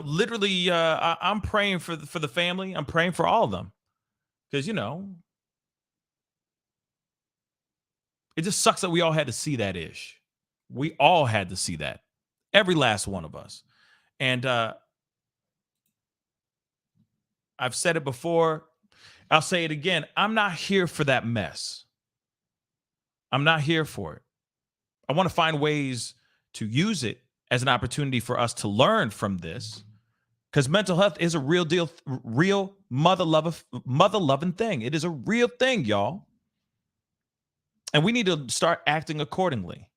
literally, I'm praying for the family. I'm praying for all of them. Because, it just sucks that we all had to see that ish. We all had to see that. Every last one of us. And I've said it before. I'll say it again. I'm not here for that mess. I'm not here for it. I want to find ways to use it as an opportunity for us to learn from this, because mental health is a real deal, real mother-loving thing. It is a real thing, y'all. And we need to start acting accordingly.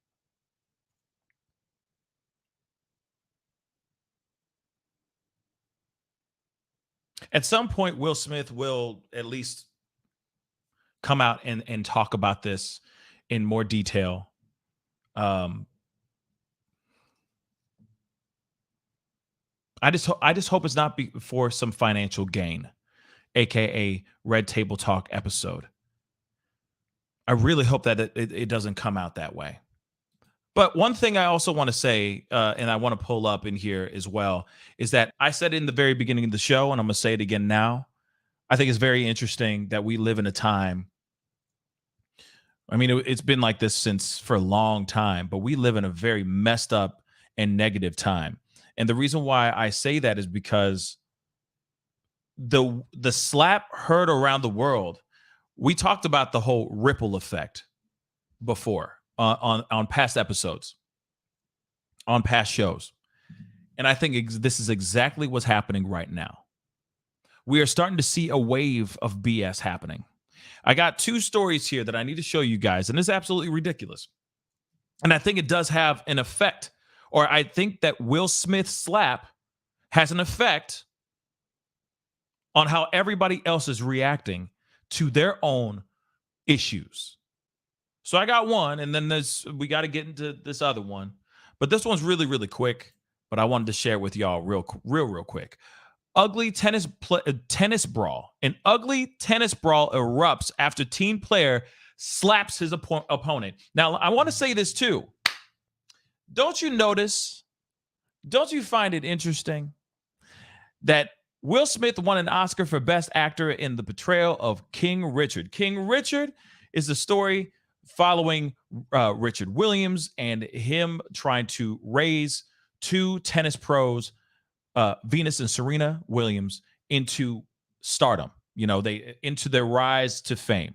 At some point, Will Smith will at least come out and talk about this in more detail. I just hope it's not for some financial gain, aka Red Table Talk episode. I really hope that it doesn't come out that way. But one thing I also want to say, and I want to pull up in here as well, is that I said in the very beginning of the show, and I'm going to say it again now. I think it's very interesting that we live in a time. I mean, it's been like this for a long time, but we live in a very messed up and negative time. And the reason why I say that is because the slap heard around the world. We talked about the whole ripple effect before on past episodes, on past shows. And I think this is exactly what's happening right now. We are starting to see a wave of BS happening. I got 2 stories here that I need to show you guys, and it's absolutely ridiculous. And I think it does have an effect, or I think that Will Smith's slap has an effect on how everybody else is reacting to their own issues. So I got one, and then we got to get into this other one. But this one's really, really quick, but I wanted to share with y'all real quick. Ugly tennis brawl. An ugly tennis brawl erupts after teen player slaps his opponent. Now, I want to say this too. Don't you find it interesting that Will Smith won an Oscar for Best Actor in the portrayal of King Richard? King Richard is the story following Richard Williams and him trying to raise 2 tennis pros, Venus and Serena Williams, into stardom. Into their rise to fame.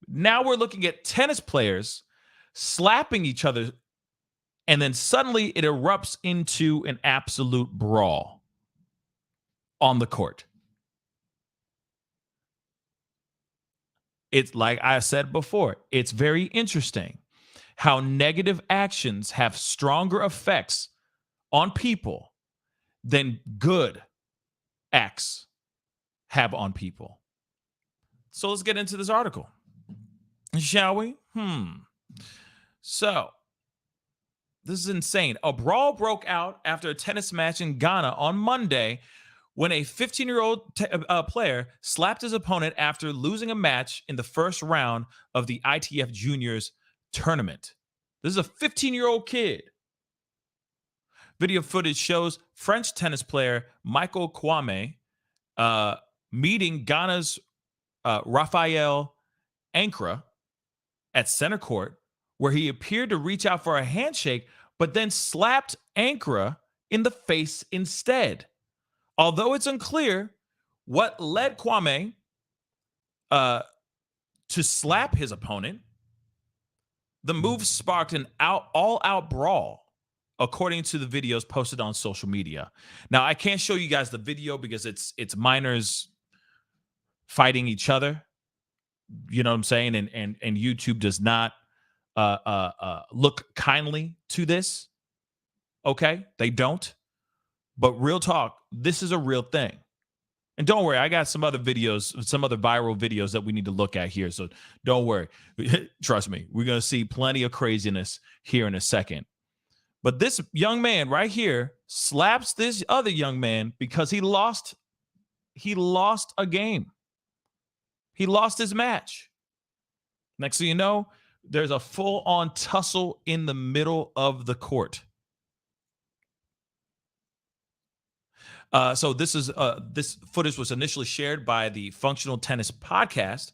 Now we're looking at tennis players slapping each other, and then suddenly it erupts into an absolute brawl on the court. It's like I said before, it's very interesting how negative actions have stronger effects on people than good acts have on people. So let's get into this article, shall we? So this is insane. A brawl broke out after a tennis match in Ghana on Monday when a 15-year-old player slapped his opponent after losing a match in the first round of the ITF Juniors tournament. This is a 15-year-old kid. Video footage shows French tennis player Michael Kwame meeting Ghana's Raphael Ankra at center court, where he appeared to reach out for a handshake, but then slapped Ankra in the face instead. Although it's unclear what led Kwame to slap his opponent, the move sparked an all-out brawl, according to the videos posted on social media. Now, I can't show you guys the video because it's minors fighting each other. You know what I'm saying? And YouTube does not look kindly to this. Okay? They don't. But real talk, this is a real thing. And don't worry, I got some other videos, some other viral videos that we need to look at here. So don't worry. Trust me, we're going to see plenty of craziness here in a second. But this young man right here slaps this other young man because he lost a game. He lost his match. Next thing you know, there's a full-on tussle in the middle of the court. So this footage was initially shared by the Functional Tennis Podcast,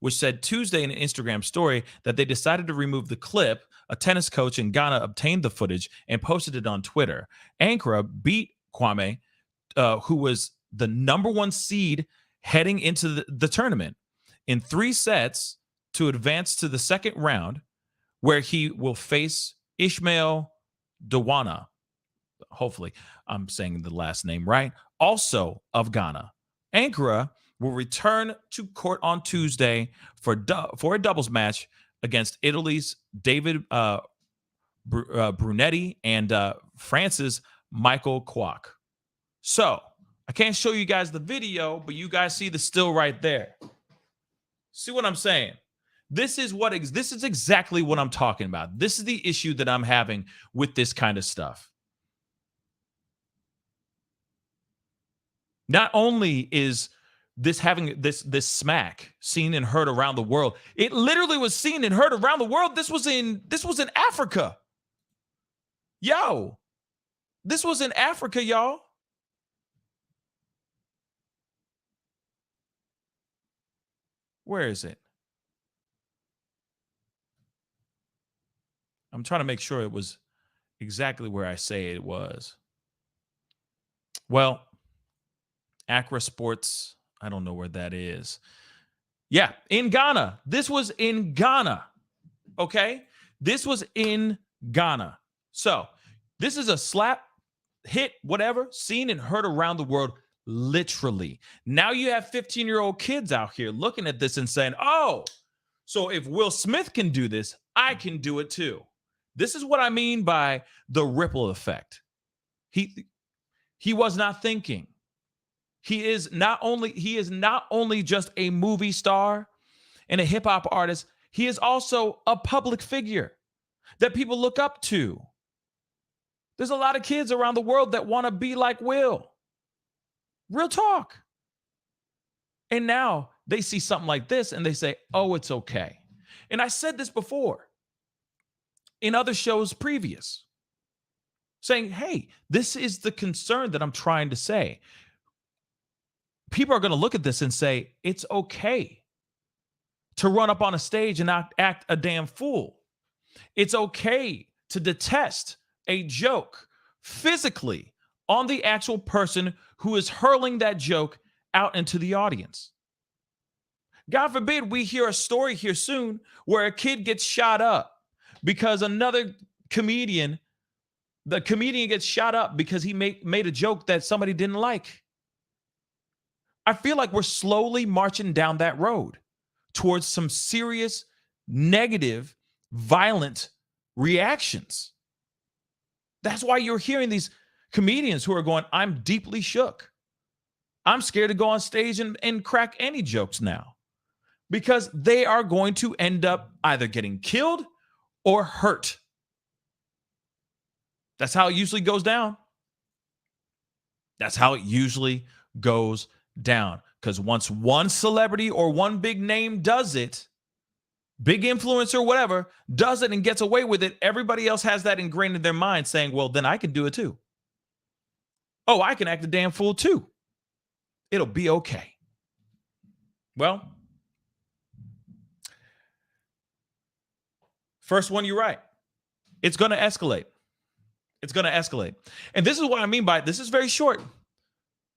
which said Tuesday in an Instagram story that they decided to remove the clip. A tennis coach in Ghana obtained the footage and posted it on Twitter. Ankara beat Kwame, who was the number 1 seed heading into the tournament, in 3 sets to advance to the second round, where he will face Ishmael Dawana. Hopefully I'm saying the last name right, also of Ghana. Ankara will return to court on Tuesday for a doubles match against Italy's David Brunetti and France's Michael Kwok. So I can't show you guys the video, but you guys see the still right there. See what I'm saying? This is exactly what I'm talking about. This is the issue that I'm having with this kind of stuff. Not only is this having this smack seen and heard around the world, it literally was seen and heard around the world. This was in Africa. Yo, this was in Africa, y'all. Where is it? I'm trying to make sure it was exactly where I say it was. Well, Accra Sports, I don't know where that is. Yeah, in Ghana. This was in Ghana. Okay? This was in Ghana. So, this is a slap, hit, whatever, seen and heard around the world, literally. Now you have 15-year-old kids out here looking at this and saying, oh, so if Will Smith can do this, I can do it too. This is what I mean by the ripple effect. He was not thinking. He is not only just a movie star and a hip hop artist, he is also a public figure that people look up to. There's a lot of kids around the world that want to be like Will. Real talk. And now they see something like this and they say, oh, it's okay. And I said this before in other shows previous, saying, hey, this is the concern that I'm trying to say. People are going to look at this and say, it's okay to run up on a stage and act a damn fool. It's okay to detest a joke physically on the actual person who is hurling that joke out into the audience. God forbid we hear a story here soon where a kid gets shot up because the comedian gets shot up because he made a joke that somebody didn't like. I feel like we're slowly marching down that road towards some serious, negative, violent reactions. That's why you're hearing these comedians who are going, I'm deeply shook. I'm scared to go on stage and crack any jokes now because they are going to end up either getting killed or hurt. That's how it usually goes down. That's how it usually goes down. Because once one celebrity or one big name does it, big influencer, whatever, does it and gets away with it, everybody else has that ingrained in their mind saying, well, then I can do it too. Oh, I can act a damn fool too. It'll be okay. Well, first one, you're right. It's going to escalate. It's going to escalate. And this is what I mean by it. This is very short.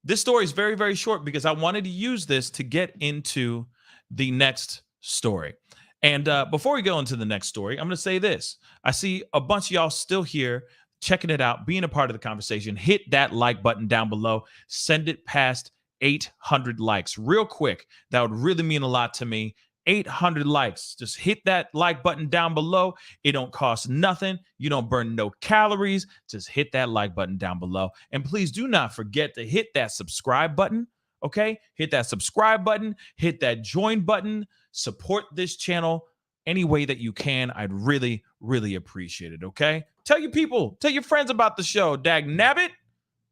This story is very, very short because I wanted to use this to get into the next story. And before we go into the next story, I'm going to say this. I see a bunch of y'all still here checking it out, being a part of the conversation. Hit that like button down below. Send it past 800 likes real quick. That would really mean a lot to me. 800 likes. Just hit that like button down below. It don't cost nothing. You don't burn no calories. Just hit that like button down below. And please do not forget to hit that subscribe button. Okay? Hit that subscribe button. Hit that join button. Support this channel any way that you can. I'd really, really appreciate it. Okay? Tell your people, tell your friends about the show. Dag nabbit.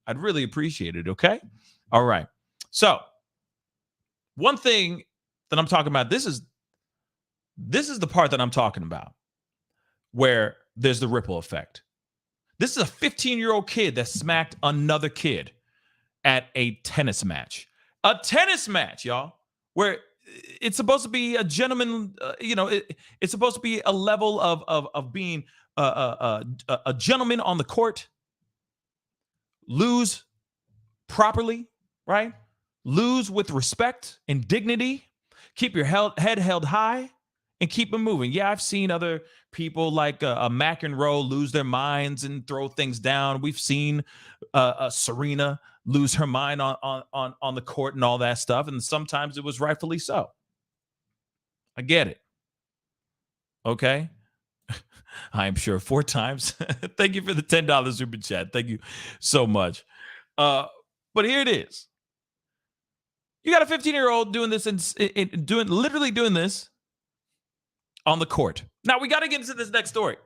I'd really appreciate it. Okay? All right. So, one thing that I'm talking about, this is the part that I'm talking about where there's the ripple effect. This is a 15-year-old kid that smacked another kid at a tennis match. A tennis match, y'all, where it's supposed to be a gentleman, it's supposed to be a level of being a gentleman on the court. Lose properly, right? Lose with respect and dignity. Keep your head held high and keep it moving. Yeah, I've seen other people like a McEnroe lose their minds and throw things down. We've seen Serena lose her mind on the court and all that stuff. And sometimes it was rightfully so. I get it. Okay. I am sure 4 times. Thank you for the $10 super chat. Thank you so much. But here it is. You got a 15-year-old doing this and literally doing this on the court. Now, we got to get into this next story.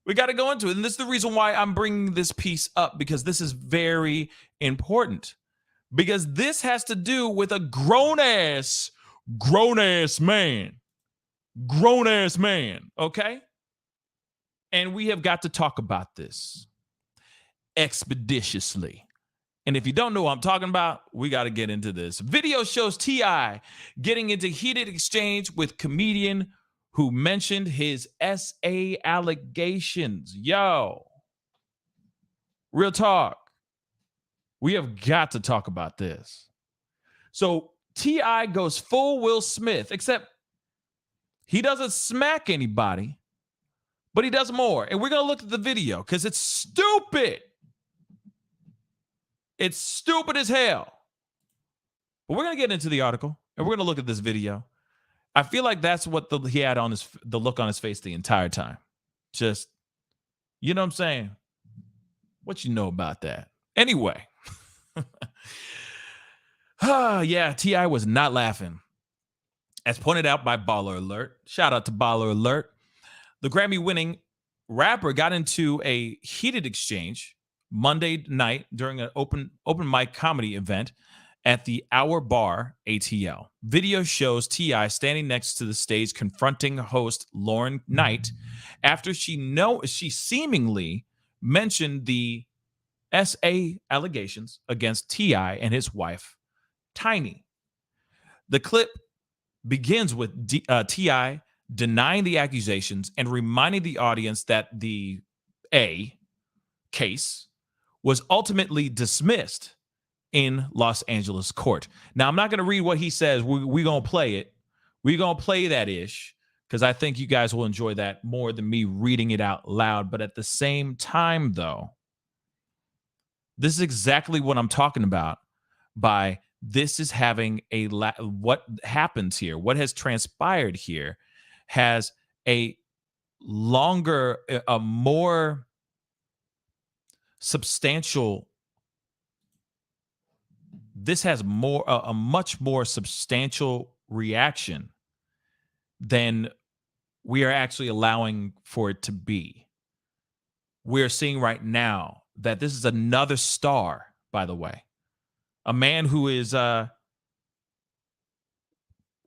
We got to go into it. And this is the reason why I'm bringing this piece up, because this is very important. Because this has to do with a grown-ass man. Grown-ass man, okay? And we have got to talk about this expeditiously. And if you don't know what I'm talking about, we got to get into this. Video shows T.I. getting into heated exchange with comedian who mentioned his SA allegations. Yo, Real talk. We have got to talk about this. So T.I. goes full Will Smith, except he doesn't smack anybody, but he does more. And we're going to look at the video because it's stupid. It's stupid as hell. But we're going to get into the article and we're going to look at this video. I feel like that's what he had on the look on his face the entire time. Just, you know what I'm saying? What you know about that? Anyway. Yeah, T.I. was not laughing. As pointed out by Baller Alert. Shout out to Baller Alert. The Grammy-winning rapper got into a heated exchange Monday night during an open mic comedy event at the Hour Bar ATL. Video shows T.I. standing next to the stage confronting host Lauren Knight after she seemingly mentioned the SA allegations against T.I. and his wife, Tiny. The clip begins with T.I. denying the accusations and reminding the audience that the A case was ultimately dismissed in Los Angeles court. Now, I'm not going to read what he says. We're going to play it. We're going to play that ish because I think you guys will enjoy that more than me reading it out loud. But at the same time, though, this is exactly what I'm talking about by this is having what happens here, what has transpired here has a longer, a more substantial, this has a much more substantial reaction than we are actually allowing for it to be. We're seeing right now that this is another star, by the way, a man who is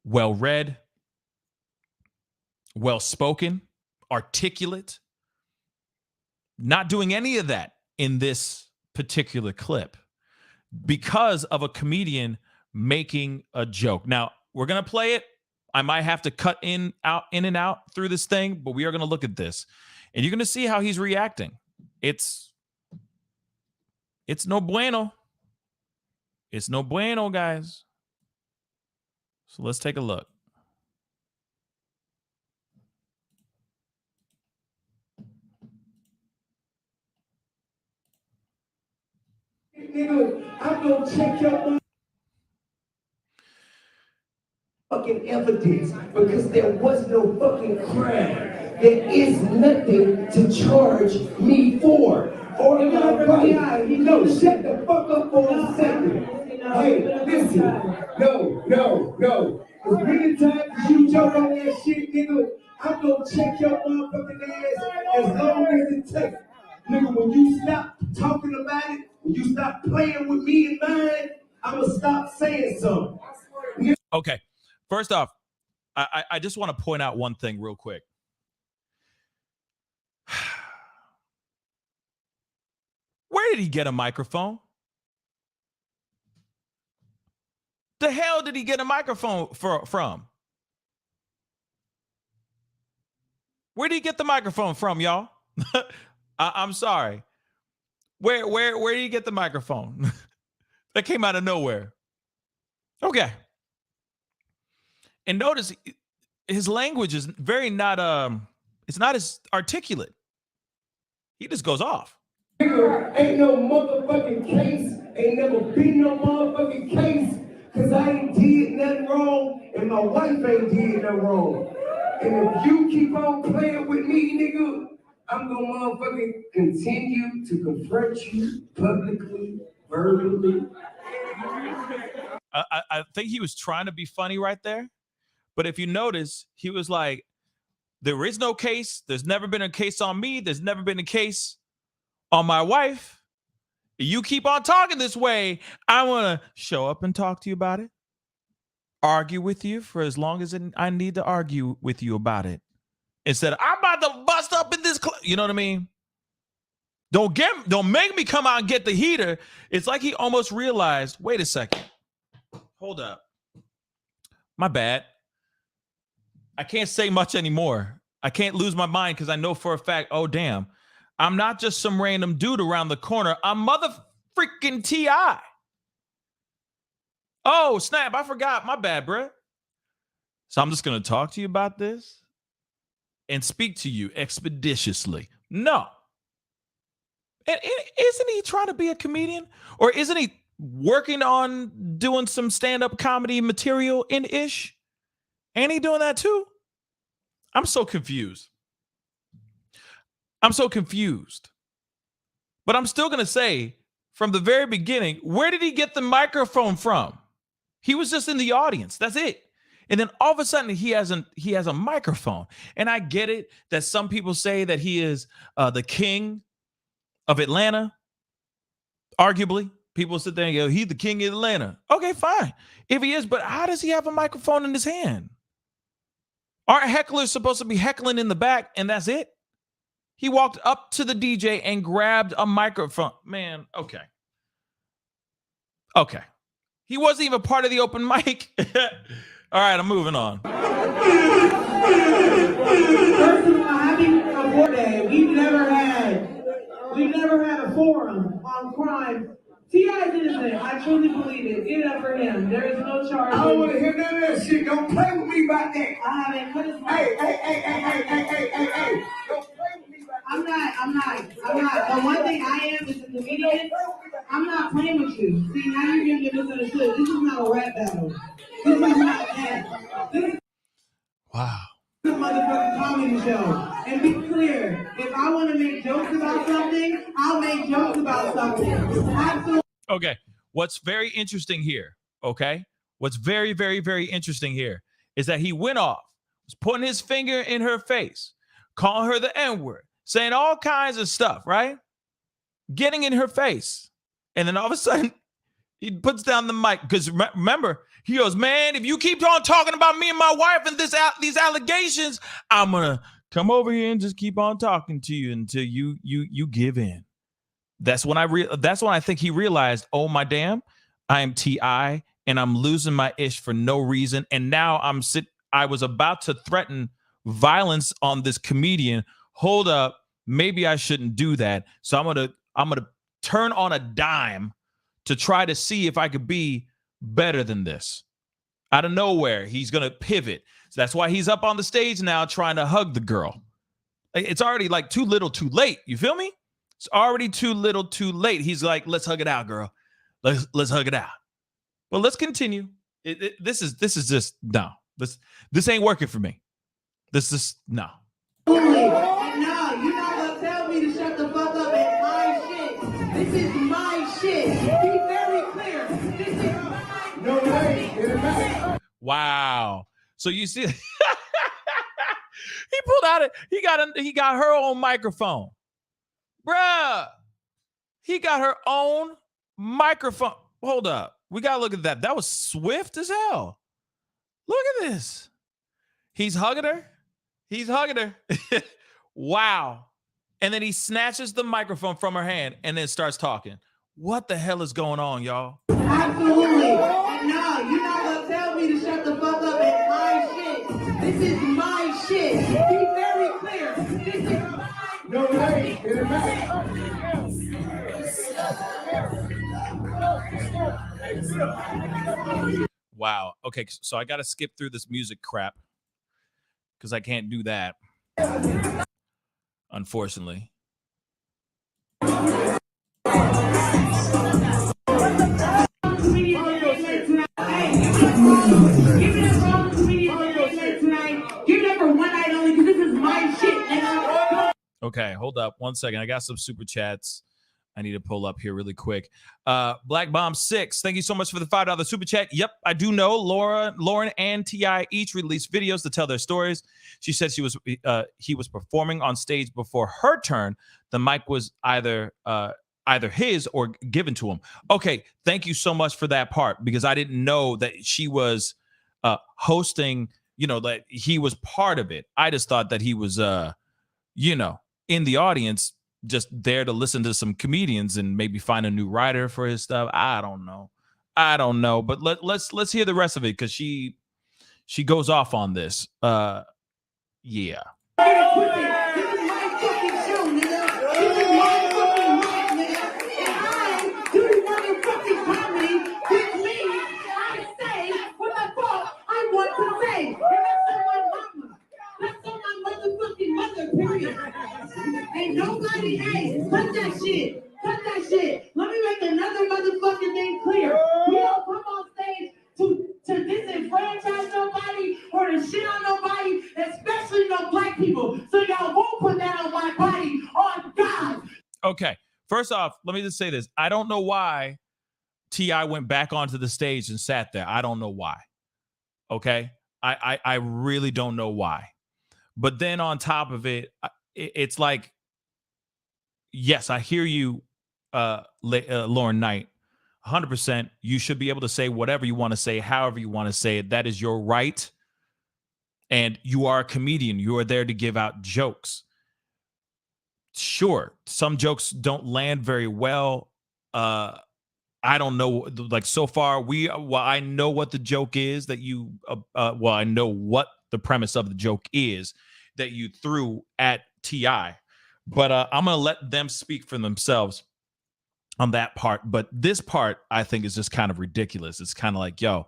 well-read, well-spoken, articulate, not doing any of that in this particular clip because of a comedian making a joke. Now, we're going to play it. I might have to cut in and out through this thing, but we are going to look at this. And you're going to see how he's reacting. It's no bueno. It's no bueno, guys. So let's take a look. Nigga, I'm gonna check your fucking evidence because there was no fucking crime. There is nothing to charge me for. Or no, shut the fuck up for a second. Hey, listen. No. As many times as you joke on that shit, nigga, I'm gonna check your motherfucking ass as long as it takes. Nigga, when you stop talking about it, when you stop playing with me and mine, I'm gonna stop saying something. Okay. First off, I just want to point out one thing real quick. Where did he get a microphone? The hell did he get a microphone from? Where did he get the microphone from, y'all? I'm sorry. Where did he get the microphone? That came out of nowhere. Okay. And notice his language is very not it's not as articulate. He just goes off. Ain't no motherfucking case. Ain't never been no motherfucking case. Cause I ain't did nothing wrong and my wife ain't did nothing wrong. And if you keep on playing with me, nigga, I'm gonna motherfucking continue to confront you publicly, verbally. I think he was trying to be funny right there. But if you notice, he was like, there is no case. There's never been a case on me. There's never been a case on my wife. You keep on talking this way, I want to show up and talk to you about it. Argue with you for as long as I need to argue with you about it. Instead of, I'm about to bust up in this you know what I mean? Don't make me come out and get the heater. It's like he almost realized, wait a second. Hold up. My bad. I can't say much anymore. I can't lose my mind because I know for a fact, oh, damn, I'm not just some random dude around the corner. I'm mother freaking T.I. Oh, snap. I forgot. My bad, bruh. So I'm just going to talk to you about this and speak to you expeditiously. No. And isn't he trying to be a comedian? Or isn't he working on doing some stand-up comedy material in ish? Ain't he doing that too? I'm so confused. I'm so confused. But I'm still going to say from the very beginning, where did he get the microphone from? He was just in the audience. That's it. And then all of a sudden he has a microphone. And I get it that some people say that he is the king of Atlanta. Arguably, people sit there and go, he's the king of Atlanta. Okay, fine. If he is, but how does he have a microphone in his hand? Aren't hecklers supposed to be heckling in the back and that's it? He walked up to the DJ and grabbed a microphone. Man, okay. Okay. He wasn't even part of the open mic. All right, I'm moving on. First of all, happy Award Day. We've never had a forum on crime. T.I.'s innocent. I truly believe it. Get it up for him. There is no charge. I don't want to hear none of that shit. Don't play with me about that. I haven't put his Hey. Don't play with me about that. I'm not. The one thing I am is a comedian. I'm not playing with you. See, now you're getting misunderstood. This is not a rap battle. This is not that. This is Wow. a motherfucking comedy show. And be clear, if I want to make jokes about something, I'll make jokes about something. Absolutely. Okay. What's very interesting here, okay? What's very, very, very interesting here is that he went off, was putting his finger in her face, calling her the N-word, saying all kinds of stuff, right? Getting in her face. And then all of a sudden, he puts down the mic. Because remember, he goes, man, if you keep on talking about me and my wife and these allegations, I'm going to come over here and just keep on talking to you until you give in. That's when I think he realized, oh my damn, I am T.I. and I'm losing my ish for no reason. And now I was about to threaten violence on this comedian. Hold up, maybe I shouldn't do that. So I'm gonna turn on a dime to try to see if I could be better than this. Out of nowhere, he's gonna pivot. So that's why he's up on the stage now trying to hug the girl. It's already like too little, too late. You feel me? It's already too little, too late. He's like, let's hug it out, girl. Let's hug it out. But let's continue. This is just no. This ain't working for me. This is no. And no, you're not gonna tell me to shut the fuck up at my shit. This is my shit. Be very clear. This is my No way. Wow. So you see, he pulled out it. He got her own microphone. Bruh, he got her own microphone. Hold up. We got to look at that. That was swift as hell. Look at this. He's hugging her. Wow. And then he snatches the microphone from her hand and then starts talking. What the hell is going on, y'all? Absolutely. And no, you're not gonna tell me to shut the fuck up at my shit. This is my shit. Be very clear. This is my No way. Wow. Okay, so I got to skip through this music crap because I can't do that, unfortunately. Give it up for all the comedians tonight. Give it up for one night only because this is my shit. Okay, hold up 1 second. I got some super chats I need to pull up here really quick. Black Bomb 6, thank you so much for the $5 super chat. Yep, I do know Lauren and T.I. each released videos to tell their stories. She said he was performing on stage before her turn. The mic was either his or given to him. Okay, thank you so much for that part because I didn't know that she was hosting, that he was part of it. I just thought that he was, in the audience, just there to listen to some comedians and maybe find a new writer for his stuff. I don't know. But let's hear the rest of it because she goes off on this. Yeah. This is my fucking show, nigga. This shit. Let me make another motherfucking thing clear. We don't come on stage to disenfranchise nobody or to shit on nobody, especially no black people. So y'all won't put that on my body, on God. Okay. First off, let me just say this. I don't know why T.I. went back onto the stage and sat there. I don't know why. Okay. I really don't know why. But then on top of it, it's like, yes, I hear you, Lauren Knight. 100%. You should be able to say whatever you want to say, however you want to say it. That is your right. And you are a comedian. You are there to give out jokes. Sure, some jokes don't land very well. I don't know. Like so far, I know what the joke is that you. I know what the premise of the joke is that you threw at T.I. But I'm gonna let them speak for themselves on that part. But this part, I think, is just kind of ridiculous. It's kind of like, yo,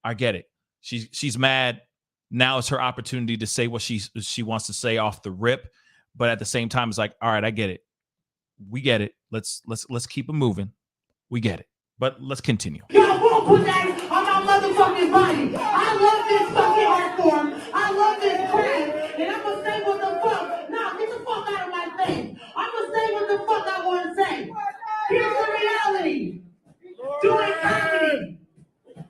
I get it. She's mad. Now it's her opportunity to say what she wants to say off the rip. But at the same time, it's like, all right, I get it. We get it. Let's keep it moving. We get it. But let's continue. Y'all won't put that on my motherfucking body. I love this fucking art form. I love this craft. And I'm going to say what the fuck. Nah, get the fuck out of my face. I'm going to say what the fuck I want to say. Here's the reality. Doing comedy.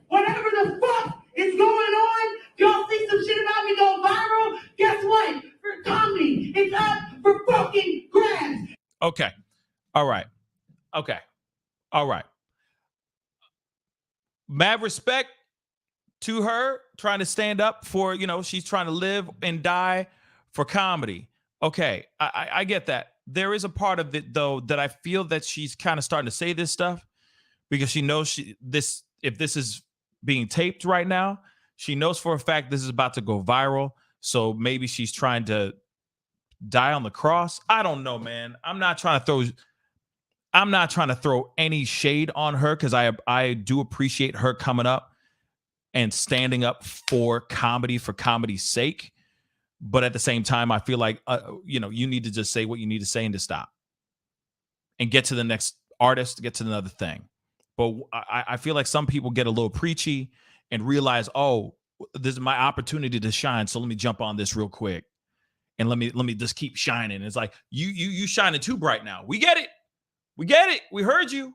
Whatever the fuck is going on, y'all see some shit about me go viral. Guess what? For comedy, it's up for fucking grabs. Okay. All right. Okay. All right. Mad respect to her trying to stand up for, she's trying to live and die for comedy. Okay. I get that. There is a part of it, though, that I feel that she's kind of starting to say this stuff because she knows if this is being taped right now, she knows for a fact this is about to go viral. So maybe she's trying to die on the cross. I don't know, man. I'm not trying to throw any shade on her because I do appreciate her coming up and standing up for comedy's sake. But at the same time, I feel like, you need to just say what you need to say and to stop and get to the next artist, get to another thing. But I feel like some people get a little preachy and realize, oh, this is my opportunity to shine. So let me jump on this real quick. And let me just keep shining. It's like, you shining too bright now. We get it. We get it. We heard you.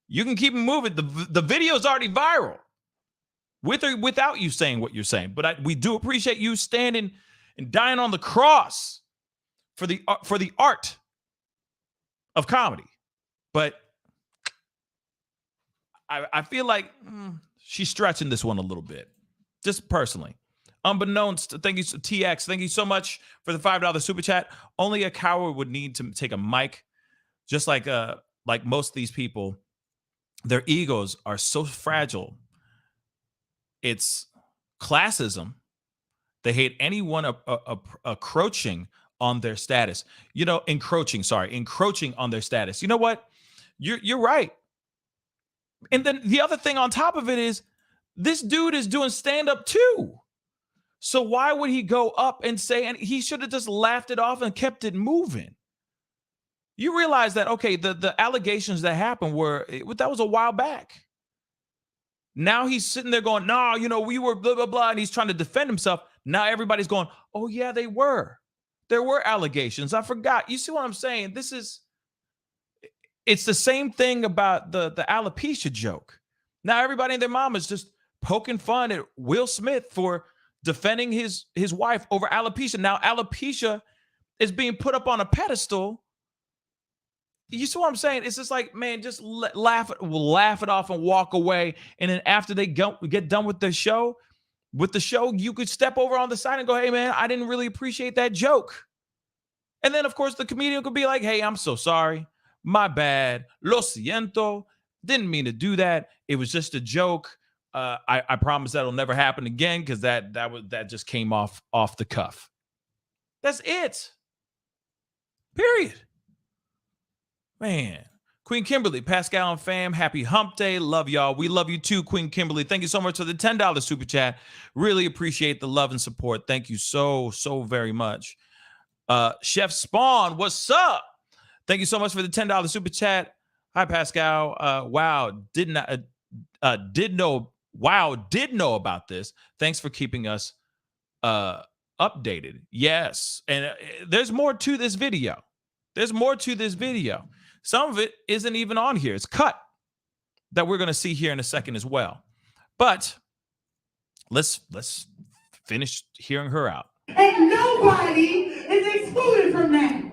You can keep it moving. The video's already viral with or without you saying what you're saying. But we do appreciate you standing and dying on the cross for the art of comedy. But I feel like she's stretching this one a little bit, just personally. Unbeknownst, thank you, TX. Thank you so much for the $5 super chat. Only a coward would need to take a mic. Just like most of these people, their egos are so fragile. It's classism. They hate anyone encroaching on their status. Encroaching on their status. You know what? You're right. And then the other thing on top of it is this dude is doing stand-up too. So why would he go up and say, and he should have just laughed it off and kept it moving. You realize that, okay, the allegations that happened that was a while back. Now he's sitting there going, no, we were blah, blah, blah. And he's trying to defend himself. Now everybody's going, oh yeah, they were. There were allegations. I forgot. You see what I'm saying? It's the same thing about the alopecia joke. Now everybody and their mom is just poking fun at Will Smith for defending his wife over alopecia. Now alopecia is being put up on a pedestal. You see what I'm saying? It's just like, man, just laugh it off and walk away. And then after they get done with the show, you could step over on the side and go, hey man, I didn't really appreciate that joke. And then of course the comedian could be like, hey, I'm so sorry. My bad. Lo siento. Didn't mean to do that. It was just a joke. I promise that'll never happen again because that just came off the cuff. That's it. Period. Man. Queen Kimberly, Pascal and fam, happy hump day. Love y'all. We love you too, Queen Kimberly. Thank you so much for the $10 super chat. Really appreciate the love and support. Thank you so very much. Chef Spawn, what's up? Thank you so much for the $10 super chat. Hi, Pascal. Wow, did know about this. Thanks for keeping us updated. Yes, and there's more to this video. Some of it isn't even on here. It's cut that we're going to see here in a second as well. But let's finish hearing her out. And nobody is excluded from that.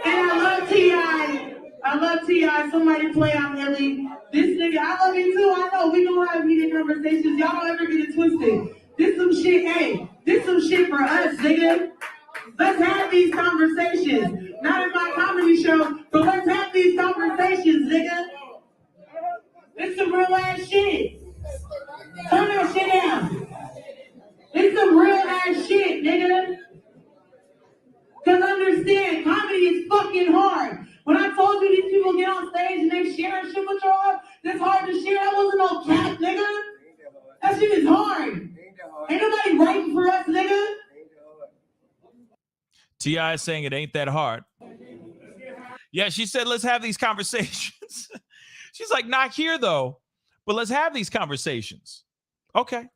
And I love T.I. Somebody play out Millie. This nigga, I love you too. I know we gonna have heated conversations. Y'all don't ever get it twisted. This some shit, hey. This some shit for us, nigga. Let's have these conversations. Not in my comedy show, but let's have these conversations, nigga. It's some real ass shit. Turn that shit down. It's some real ass shit, nigga. Cause understand, comedy is fucking hard. When I told you these people get on stage and they share shit with y'all, that's hard to share. That wasn't no cap, nigga. That shit is hard. Ain't nobody writing for us, nigga. T.I. is saying it ain't that hard. Yeah, she said, let's have these conversations. She's like, not here though, but let's have these conversations. Okay.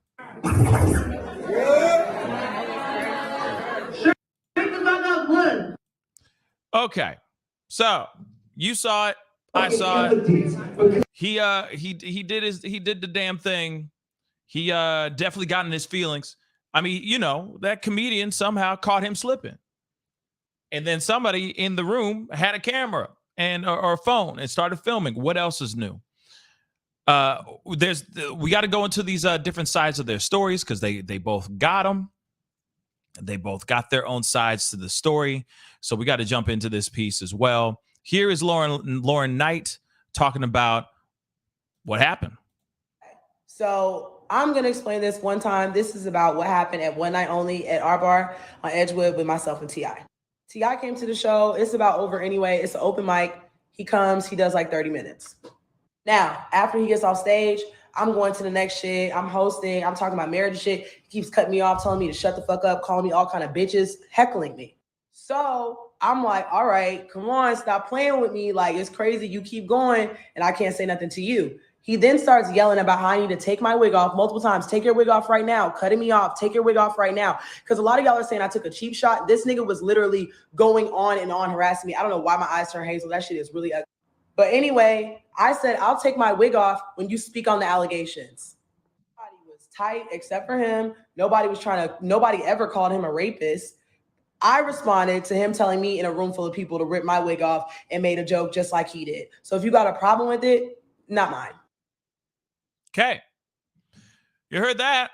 Okay. So you saw it. I saw it. He did the damn thing. He definitely got in his feelings. I mean, you know, that comedian somehow caught him slipping. And then somebody in the room had a camera or a phone and started filming. What else is new? We got to go into these different sides of their stories because they both got them. They both got their own sides to the story. So we got to jump into this piece as well. Here is Lauren Knight talking about what happened. So I'm going to explain this one time. This is about what happened at One Night Only at our bar on Edgewood with myself and T.I. T.I. came to the show. It's about over anyway. It's an open mic. He comes. He does like 30 minutes. Now, after he gets off stage, I'm going to the next shit. I'm hosting. I'm talking about marriage and shit. He keeps cutting me off, telling me to shut the fuck up, calling me all kind of bitches, heckling me. So I'm like, all right, come on, stop playing with me. Like, it's crazy. You keep going, and I can't say nothing to you. He then starts yelling about how I need to take my wig off multiple times. Take your wig off right now. Cutting me off. Take your wig off right now. Because a lot of y'all are saying I took a cheap shot. This nigga was literally going on and on harassing me. I don't know why my eyes turn hazel. That shit is really ugly. But anyway, I said, I'll take my wig off when you speak on the allegations. Nobody was tight except for him. Nobody ever called him a rapist. I responded to him telling me in a room full of people to rip my wig off and made a joke just like he did. So if you got a problem with it, not mine. Okay. You heard that.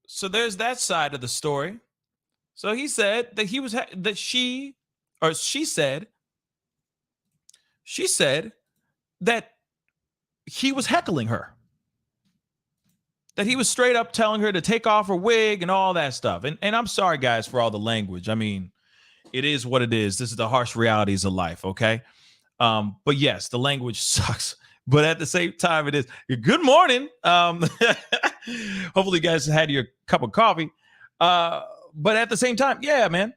So there's that side of the story. So he said that she said that he was heckling her. That he was straight up telling her to take off her wig and all that stuff. And I'm sorry, guys, for all the language. I mean, it is what it is. This is the harsh realities of life, okay? But yes, the language sucks. But at the same time, it is. Good morning. Hopefully you guys had your cup of coffee. But at the same time, yeah, man.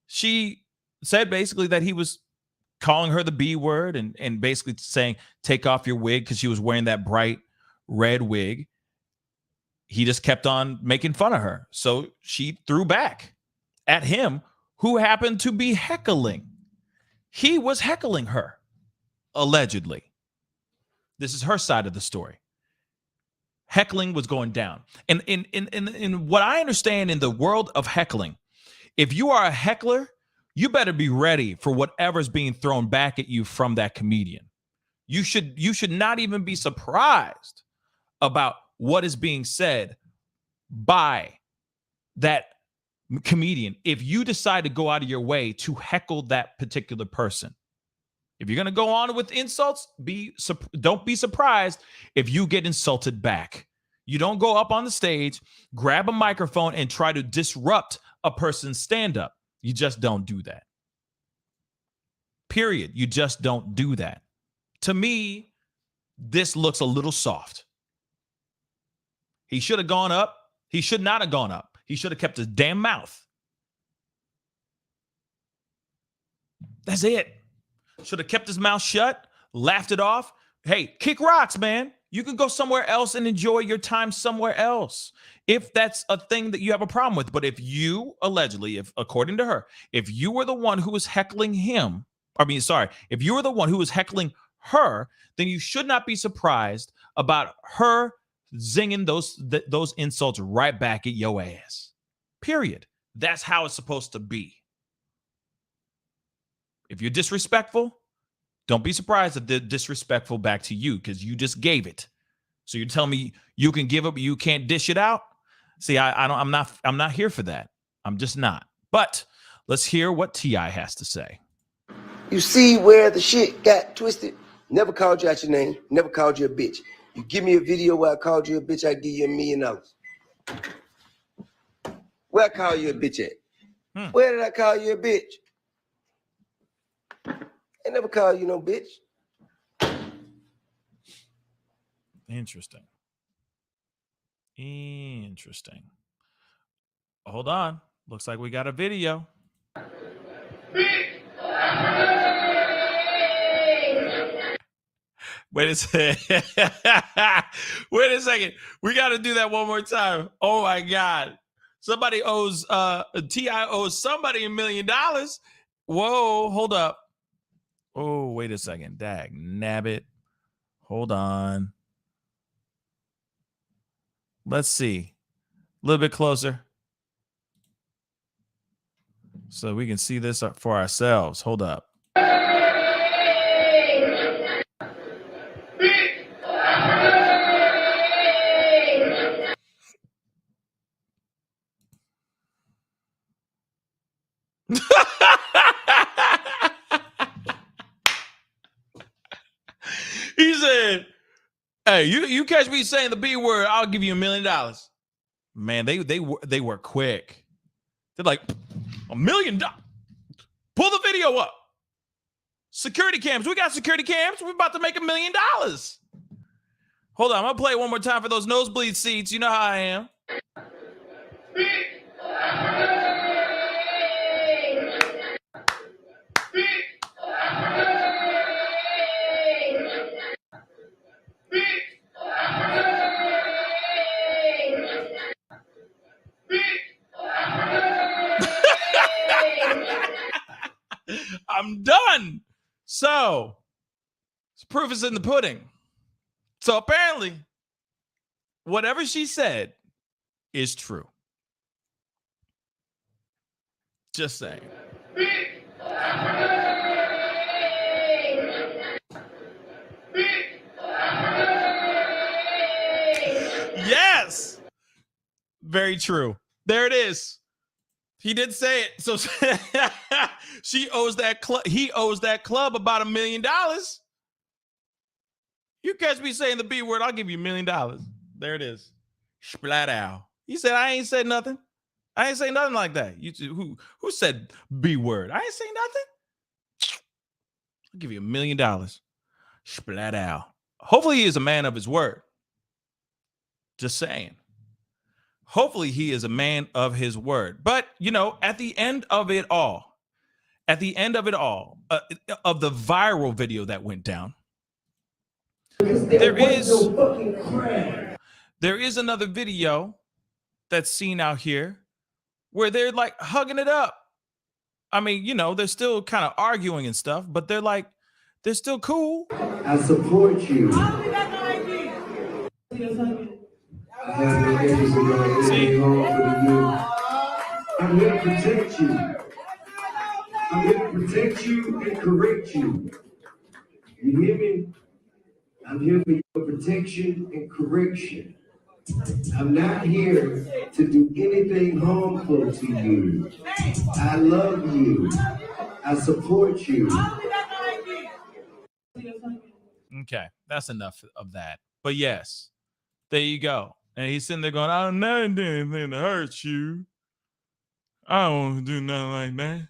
She said basically that he was calling her the B word and basically saying, take off your wig, because she was wearing that bright red wig. He just kept on making fun of her. So she threw back at him, who happened to be heckling. He was heckling her, allegedly. This is her side of the story. Heckling was going down. And in what I understand in the world of heckling, if you are a heckler, you better be ready for whatever's being thrown back at you from that comedian. You should not even be surprised about what is being said by that comedian if you decide to go out of your way to heckle that particular person. If you're going to go on with insults, don't be surprised if you get insulted back. You don't go up on the stage, grab a microphone, and try to disrupt a person's stand-up. You just don't do that. Period. You just don't do that. To me, this looks a little soft. He should have gone up. He should not have gone up. He should have kept his damn mouth. That's it. Should have kept his mouth shut, laughed it off. Hey, kick rocks, man. You can go somewhere else and enjoy your time somewhere else if that's a thing that you have a problem with. But if you allegedly, if according to her, if you were the one who was heckling him, if you were the one who was heckling her, then you should not be surprised about her zinging those insults right back at your ass. Period. That's how it's supposed to be. If you're disrespectful, don't be surprised that they're disrespectful back to you because you just gave it. So you're telling me you can give it, but you can't dish it out? See, I'm not here for that. I'm just not. But let's hear what T.I. has to say. You see where the shit got twisted? Never called you out your name. Never called you a bitch. You give me a video where I called you a bitch, I give you $1 million. Where I call you a bitch at? Where did I call you a bitch? I never call you no bitch. Interesting. Hold on. Looks like we got a video. Wait a second. Wait a second. We got to do that one more time. Oh my God. Somebody owes T.I. owes somebody $1 million. Whoa, hold up. Oh, wait a second. Dag nabbit. Hold on. Let's see. A little bit closer. So we can see this for ourselves. Hold up. He said, hey, you catch me saying the B word, I'll give you $1 million. Man, they were quick. They're like, $1 million. Pull the video up. Security cams. We got security cams. We're about to make $1 million. Hold on, I'm gonna play it one more time for those nosebleed seats. You know how I am. I'm done. So, proof is in the pudding. So apparently, whatever she said is true. Just saying. Yes. Very true. There it is. He did say it. So she owes that club. He owes that club about $1 million. You catch me saying the B word, I'll give you $1 million. There it is. Splat out. He said, I ain't said nothing. I ain't say nothing like that. Who said B word? I ain't say nothing. I'll give you $1 million. Splat out. Hopefully he is a man of his word. Just saying. Hopefully he is a man of his word. But, you know, at the end of it all, of the viral video that went down, there is another video that's seen out here where they're like hugging it up. I mean, you know, they're still kind of arguing and stuff, but they're still cool. I support you. I have no interest in doing anything wrong for you. I'm here to protect you. I'm here to protect you and correct you. You hear me? I'm here for your protection and correction. I'm not here to do anything harmful to you. I love you. I support you. Okay, that's enough of that. But yes, there you go. And he's sitting there going, I don't never do anything to hurt you. I don't want to do nothing like that.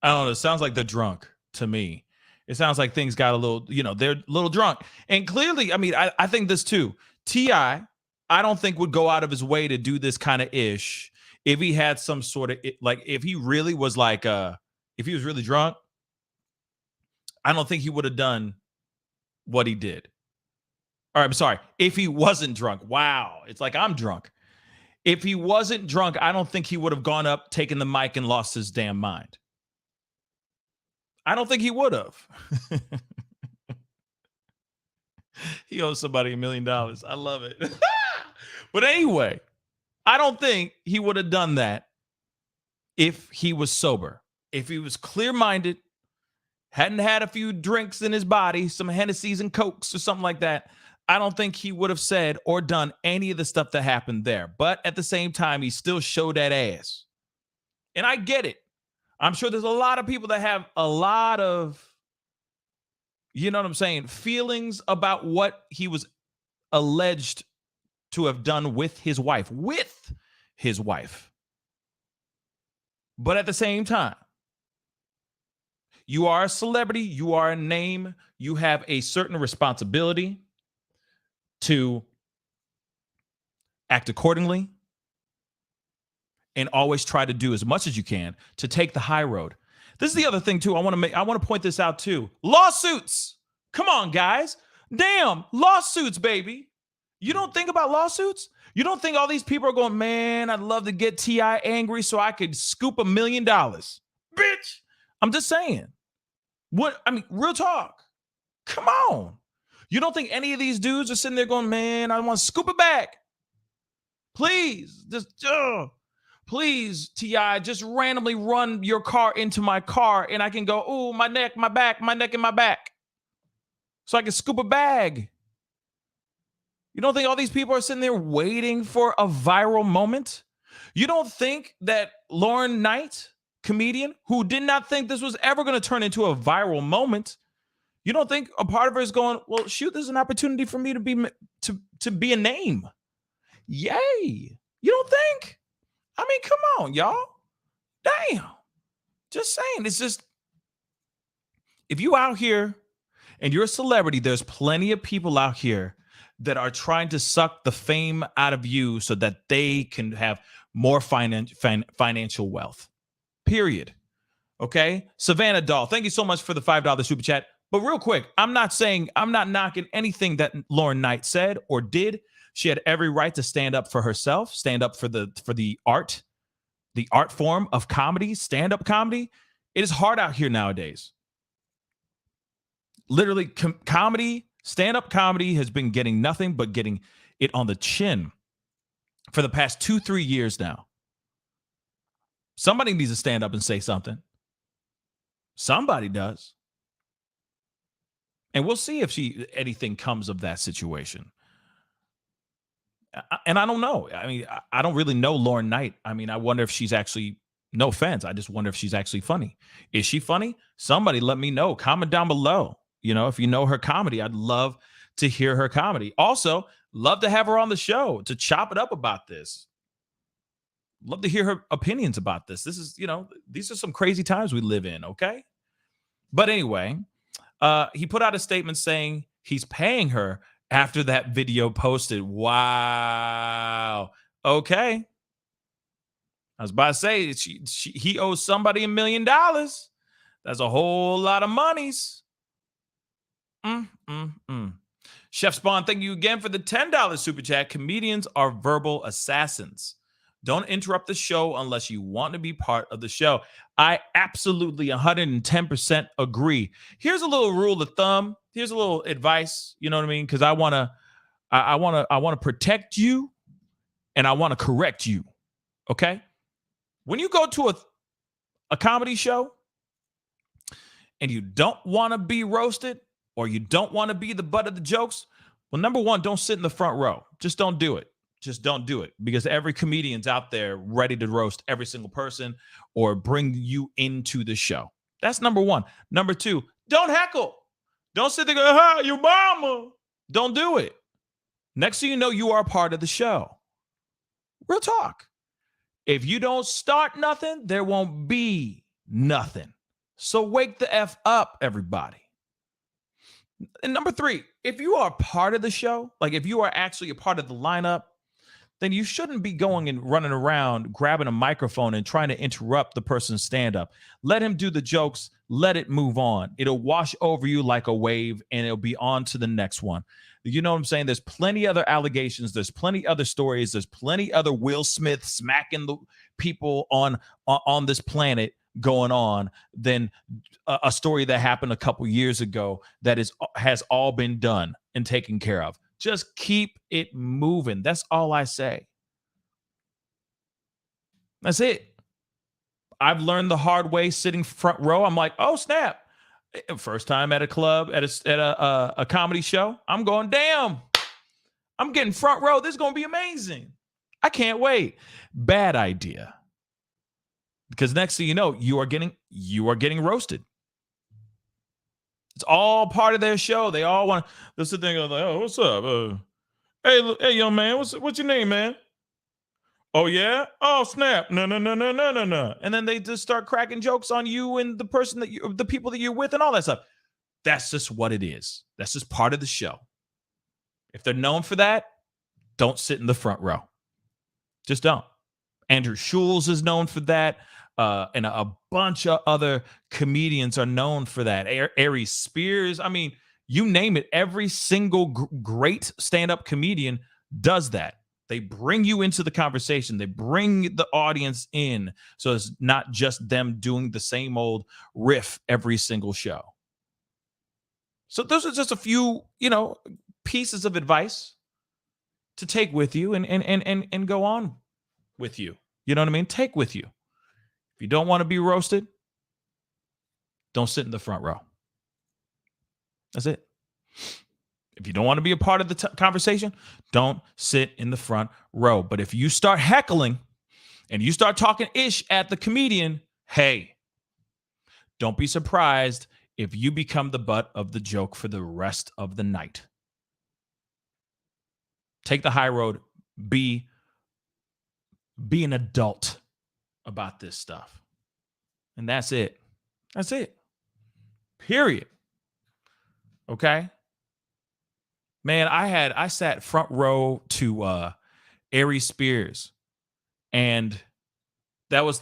I don't know. It sounds like they're drunk to me. It sounds like things got a little, you know, they're a little drunk. And clearly, I mean, I think this too. T.I., I don't think would go out of his way to do this kind of ish if he had some sort of, like, if he really was like, if he was really drunk I don't think he would have done what he did. Or I'm sorry, if he wasn't drunk. Wow. It's like I'm drunk. If he wasn't drunk, I don't think he would have gone up, taken the mic, and lost his damn mind. I don't think he would have. He owes somebody $1 million. I love it. But anyway, I don't think he would have done that if he was sober. If he was clear-minded, hadn't had a few drinks in his body, some Hennessy's and Cokes or something like that, I don't think he would have said or done any of the stuff that happened there. But at the same time, he still showed that ass. And I get it. I'm sure there's a lot of people that have a lot of, you know what I'm saying, feelings about what he was alleged to have done with his wife. But at the same time, you are a celebrity, you are a name, you have a certain responsibility to act accordingly and always try to do as much as you can to take the high road. This is the other thing too. I want to point this out too. Lawsuits. Come on, guys. Damn, lawsuits, baby. You don't think about lawsuits? You don't think all these people are going, man, I'd love to get T.I. angry so I could scoop $1 million. Bitch. I'm just saying. What? I mean, real talk. Come on. You don't think any of these dudes are sitting there going, man, I want to scoop it back. Please, please, T.I., just randomly run your car into my car and I can go, oh, my neck, my back, my neck and my back. So I can scoop a bag. You don't think all these people are sitting there waiting for a viral moment? You don't think that Lauren Knight, comedian, who did not think this was ever going to turn into a viral moment, you don't think a part of her is going, well, shoot, there's an opportunity for me to be a name. Yay. You don't think? I mean, come on, y'all. Damn. Just saying. It's just, if you out here and you're a celebrity, there's plenty of people out here that are trying to suck the fame out of you so that they can have more financial wealth. Period. Okay? Savannah Doll, thank you so much for the $5 super chat. But real quick, I'm not knocking anything that Lauren Knight said or did. She had every right to stand up for herself, stand up for the art form of comedy, stand-up comedy. It is hard out here nowadays. Literally, comedy, stand-up comedy has been getting nothing but getting it on the chin for the past 2-3 years now. Somebody needs to stand up and say something. Somebody does. And we'll see if anything comes of that situation. And I don't know. I mean, I don't really know Lauren Knight. I mean, I wonder if she's actually, no offense, I just wonder if she's actually funny. Is she funny? Somebody let me know. Comment down below. You know, if you know her comedy, I'd love to hear her comedy. Also, love to have her on the show to chop it up about this. Love to hear her opinions about this. This is, you know, these are some crazy times we live in, okay? But anyway, he put out a statement saying he's paying her after that video posted. Wow. Okay. I was about to say he owes somebody $1 million. That's a whole lot of monies. Chef Spawn, thank you again for the $10 super chat. Comedians are verbal assassins. Don't interrupt the show unless you want to be part of the show. I absolutely 110% agree. Here's a little rule of thumb. Here's a little advice. You know what I mean? Because I want to protect you and I want to correct you. Okay? When you go to a comedy show and you don't want to be roasted or you don't want to be the butt of the jokes, well, number one, don't sit in the front row. Just don't do it. Just don't do it, because every comedian's out there ready to roast every single person or bring you into the show. That's number one. Number two, don't heckle. Don't sit there and go, hi, your mama. Don't do it. Next thing you know, you are part of the show. Real talk. If you don't start nothing, there won't be nothing. So wake the F up, everybody. And number three, if you are part of the show, like if you are actually a part of the lineup, then you shouldn't be going and running around, grabbing a microphone and trying to interrupt the person's stand-up. Let him do the jokes. Let it move on. It'll wash over you like a wave, and it'll be on to the next one. You know what I'm saying? There's plenty other allegations. There's plenty other stories. There's plenty other Will Smith smacking the people on this planet going on than a story that happened a couple years ago that has all been done and taken care of. Just keep it moving. That's all I say. That's it. I've learned the hard way sitting front row. I'm like, oh, snap. First time at a club, at a comedy show. I'm going, damn. I'm getting front row. This is going to be amazing. I can't wait. Bad idea. Because next thing you know, you are getting roasted. It's all part of their show. They all want. This is the thing. Like, oh, what's up? Hey, young man. What's your name, man? Oh yeah. Oh snap. No. And then they just start cracking jokes on you and the person the people that you're with, and all that stuff. That's just what it is. That's just part of the show. If they're known for that, don't sit in the front row. Just don't. Andrew Schulz is known for that. And a bunch of other comedians are known for that. Aries Spears. I mean, you name it. Every single great stand-up comedian does that. They bring you into the conversation. They bring the audience in. So it's not just them doing the same old riff every single show. So those are just a few, pieces of advice to take with you and go on with you. You know what I mean? Take with you. If you don't want to be roasted, don't sit in the front row. That's it. If you don't want to be a part of the conversation, don't sit in the front row. But if you start heckling and you start talking ish at the comedian, hey, don't be surprised if you become the butt of the joke for the rest of the night. Take the high road. Be an adult about this stuff. And that's it. That's it. Period. Okay? Man, I sat front row to Aries Spears, and that was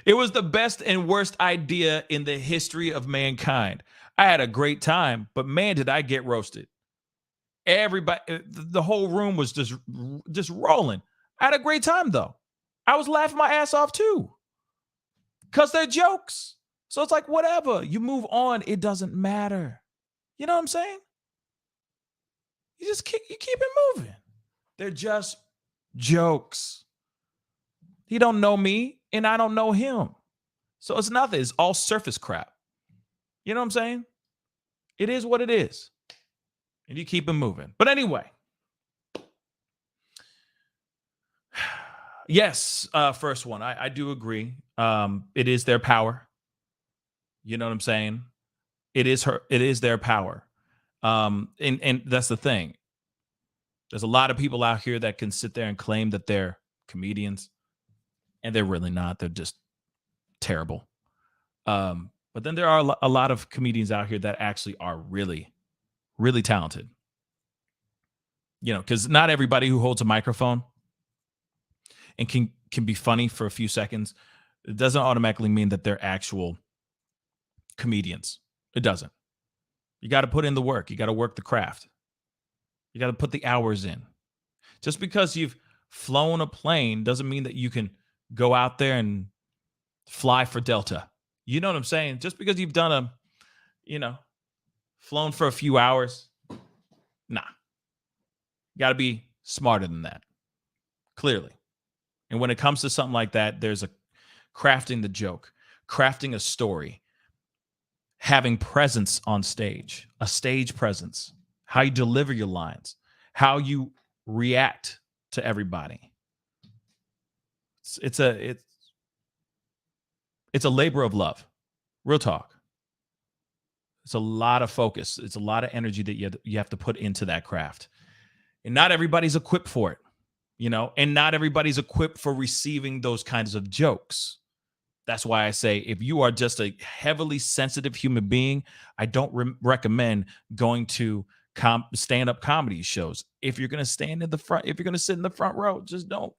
it was the best and worst idea in the history of mankind. I had a great time, but man, did I get roasted. Everybody, the whole room was just rolling. I had a great time though. I was laughing my ass off too, because they're jokes. So it's like, whatever, you move on. It doesn't matter. You know what I'm saying? You keep it moving. They're just jokes. He don't know me and I don't know him. So it's nothing. It's all surface crap. You know what I'm saying? It is what it is. And you keep it moving. But anyway. Yes, first one. I do agree. It is their power. You know what I'm saying? It is their power. And that's the thing. There's a lot of people out here that can sit there and claim that they're comedians, and they're really not. They're just terrible. But then there are a lot of comedians out here that actually are really, really talented. Because not everybody who holds a microphone and can be funny for a few seconds, it doesn't automatically mean that they're actual comedians. It doesn't. You got to put in the work. You got to work the craft. You got to put the hours in. Just because you've flown a plane doesn't mean that you can go out there and fly for Delta. You know what I'm saying? Just because you've done flown for a few hours. Nah. You got to be smarter than that. Clearly. And when it comes to something like that, there's a crafting the joke, crafting a story, having presence on stage, a stage presence, how you deliver your lines, how you react to everybody. It's a labor of love. Real talk. It's a lot of focus. It's a lot of energy that you have to put into that craft. And not everybody's equipped for it, and not everybody's equipped for receiving those kinds of jokes. That's why I say, if you are just a heavily sensitive human being, I don't recommend going to stand-up comedy shows. If you're going to stand in the front, if you're going to sit in the front row, just don't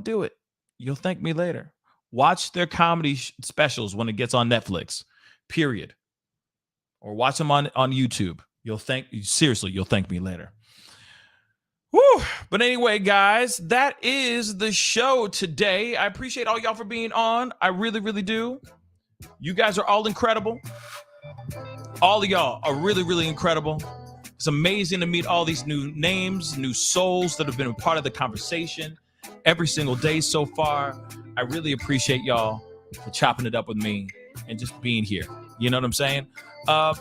do it. You'll thank me later. Watch their comedy specials when it gets on Netflix, period. Or watch them on YouTube. You'll thank me later. Whew. But anyway, guys, that is the show today. I appreciate all y'all for being on. I really, really do. You guys are all incredible. All of y'all are really, really incredible. It's amazing to meet all these new names, new souls that have been a part of the conversation every single day so far. I really appreciate y'all for chopping it up with me and just being here. You know what I'm saying?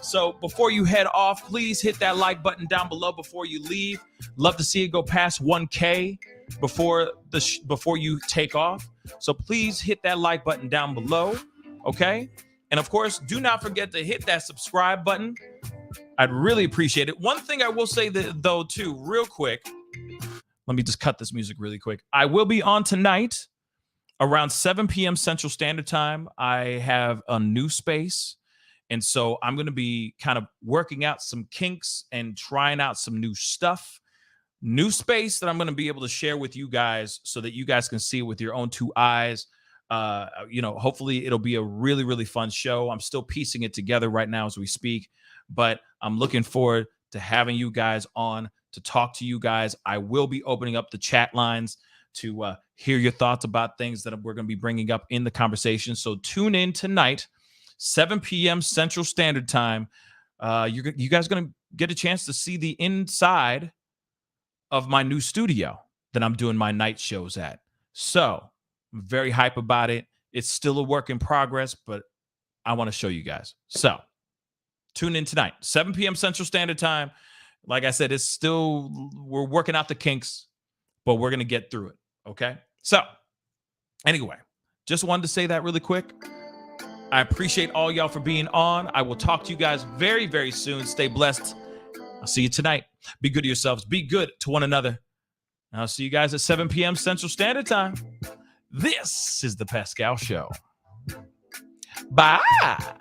So before you head off, please hit that like button down below before you leave. Love to see it go past 1K before you take off. So please hit that like button down below, okay? And of course, do not forget to hit that subscribe button. I'd really appreciate it. One thing I will say though, too, real quick. Let me just cut this music really quick. I will be on tonight around 7 p.m. Central Standard Time. I have a new space. And so I'm going to be kind of working out some kinks and trying out some new stuff, new space that I'm going to be able to share with you guys so that you guys can see it with your own two eyes. Hopefully it'll be a really, really fun show. I'm still piecing it together right now as we speak, but I'm looking forward to having you guys on to talk to you guys. I will be opening up the chat lines to hear your thoughts about things that we're going to be bringing up in the conversation. So tune in tonight, 7 p.m. Central Standard Time. You guys are going to get a chance to see the inside of my new studio that I'm doing my night shows at. So I'm very hype about it. It's still a work in progress, but I want to show you guys. So tune in tonight, 7 p.m. Central Standard Time. Like I said, we're working out the kinks, but we're going to get through it. Okay. So anyway, just wanted to say that really quick. I appreciate all y'all for being on. I will talk to you guys very, very soon. Stay blessed. I'll see you tonight. Be good to yourselves. Be good to one another. And I'll see you guys at 7 p.m. Central Standard Time. This is The Pascal Show. Bye.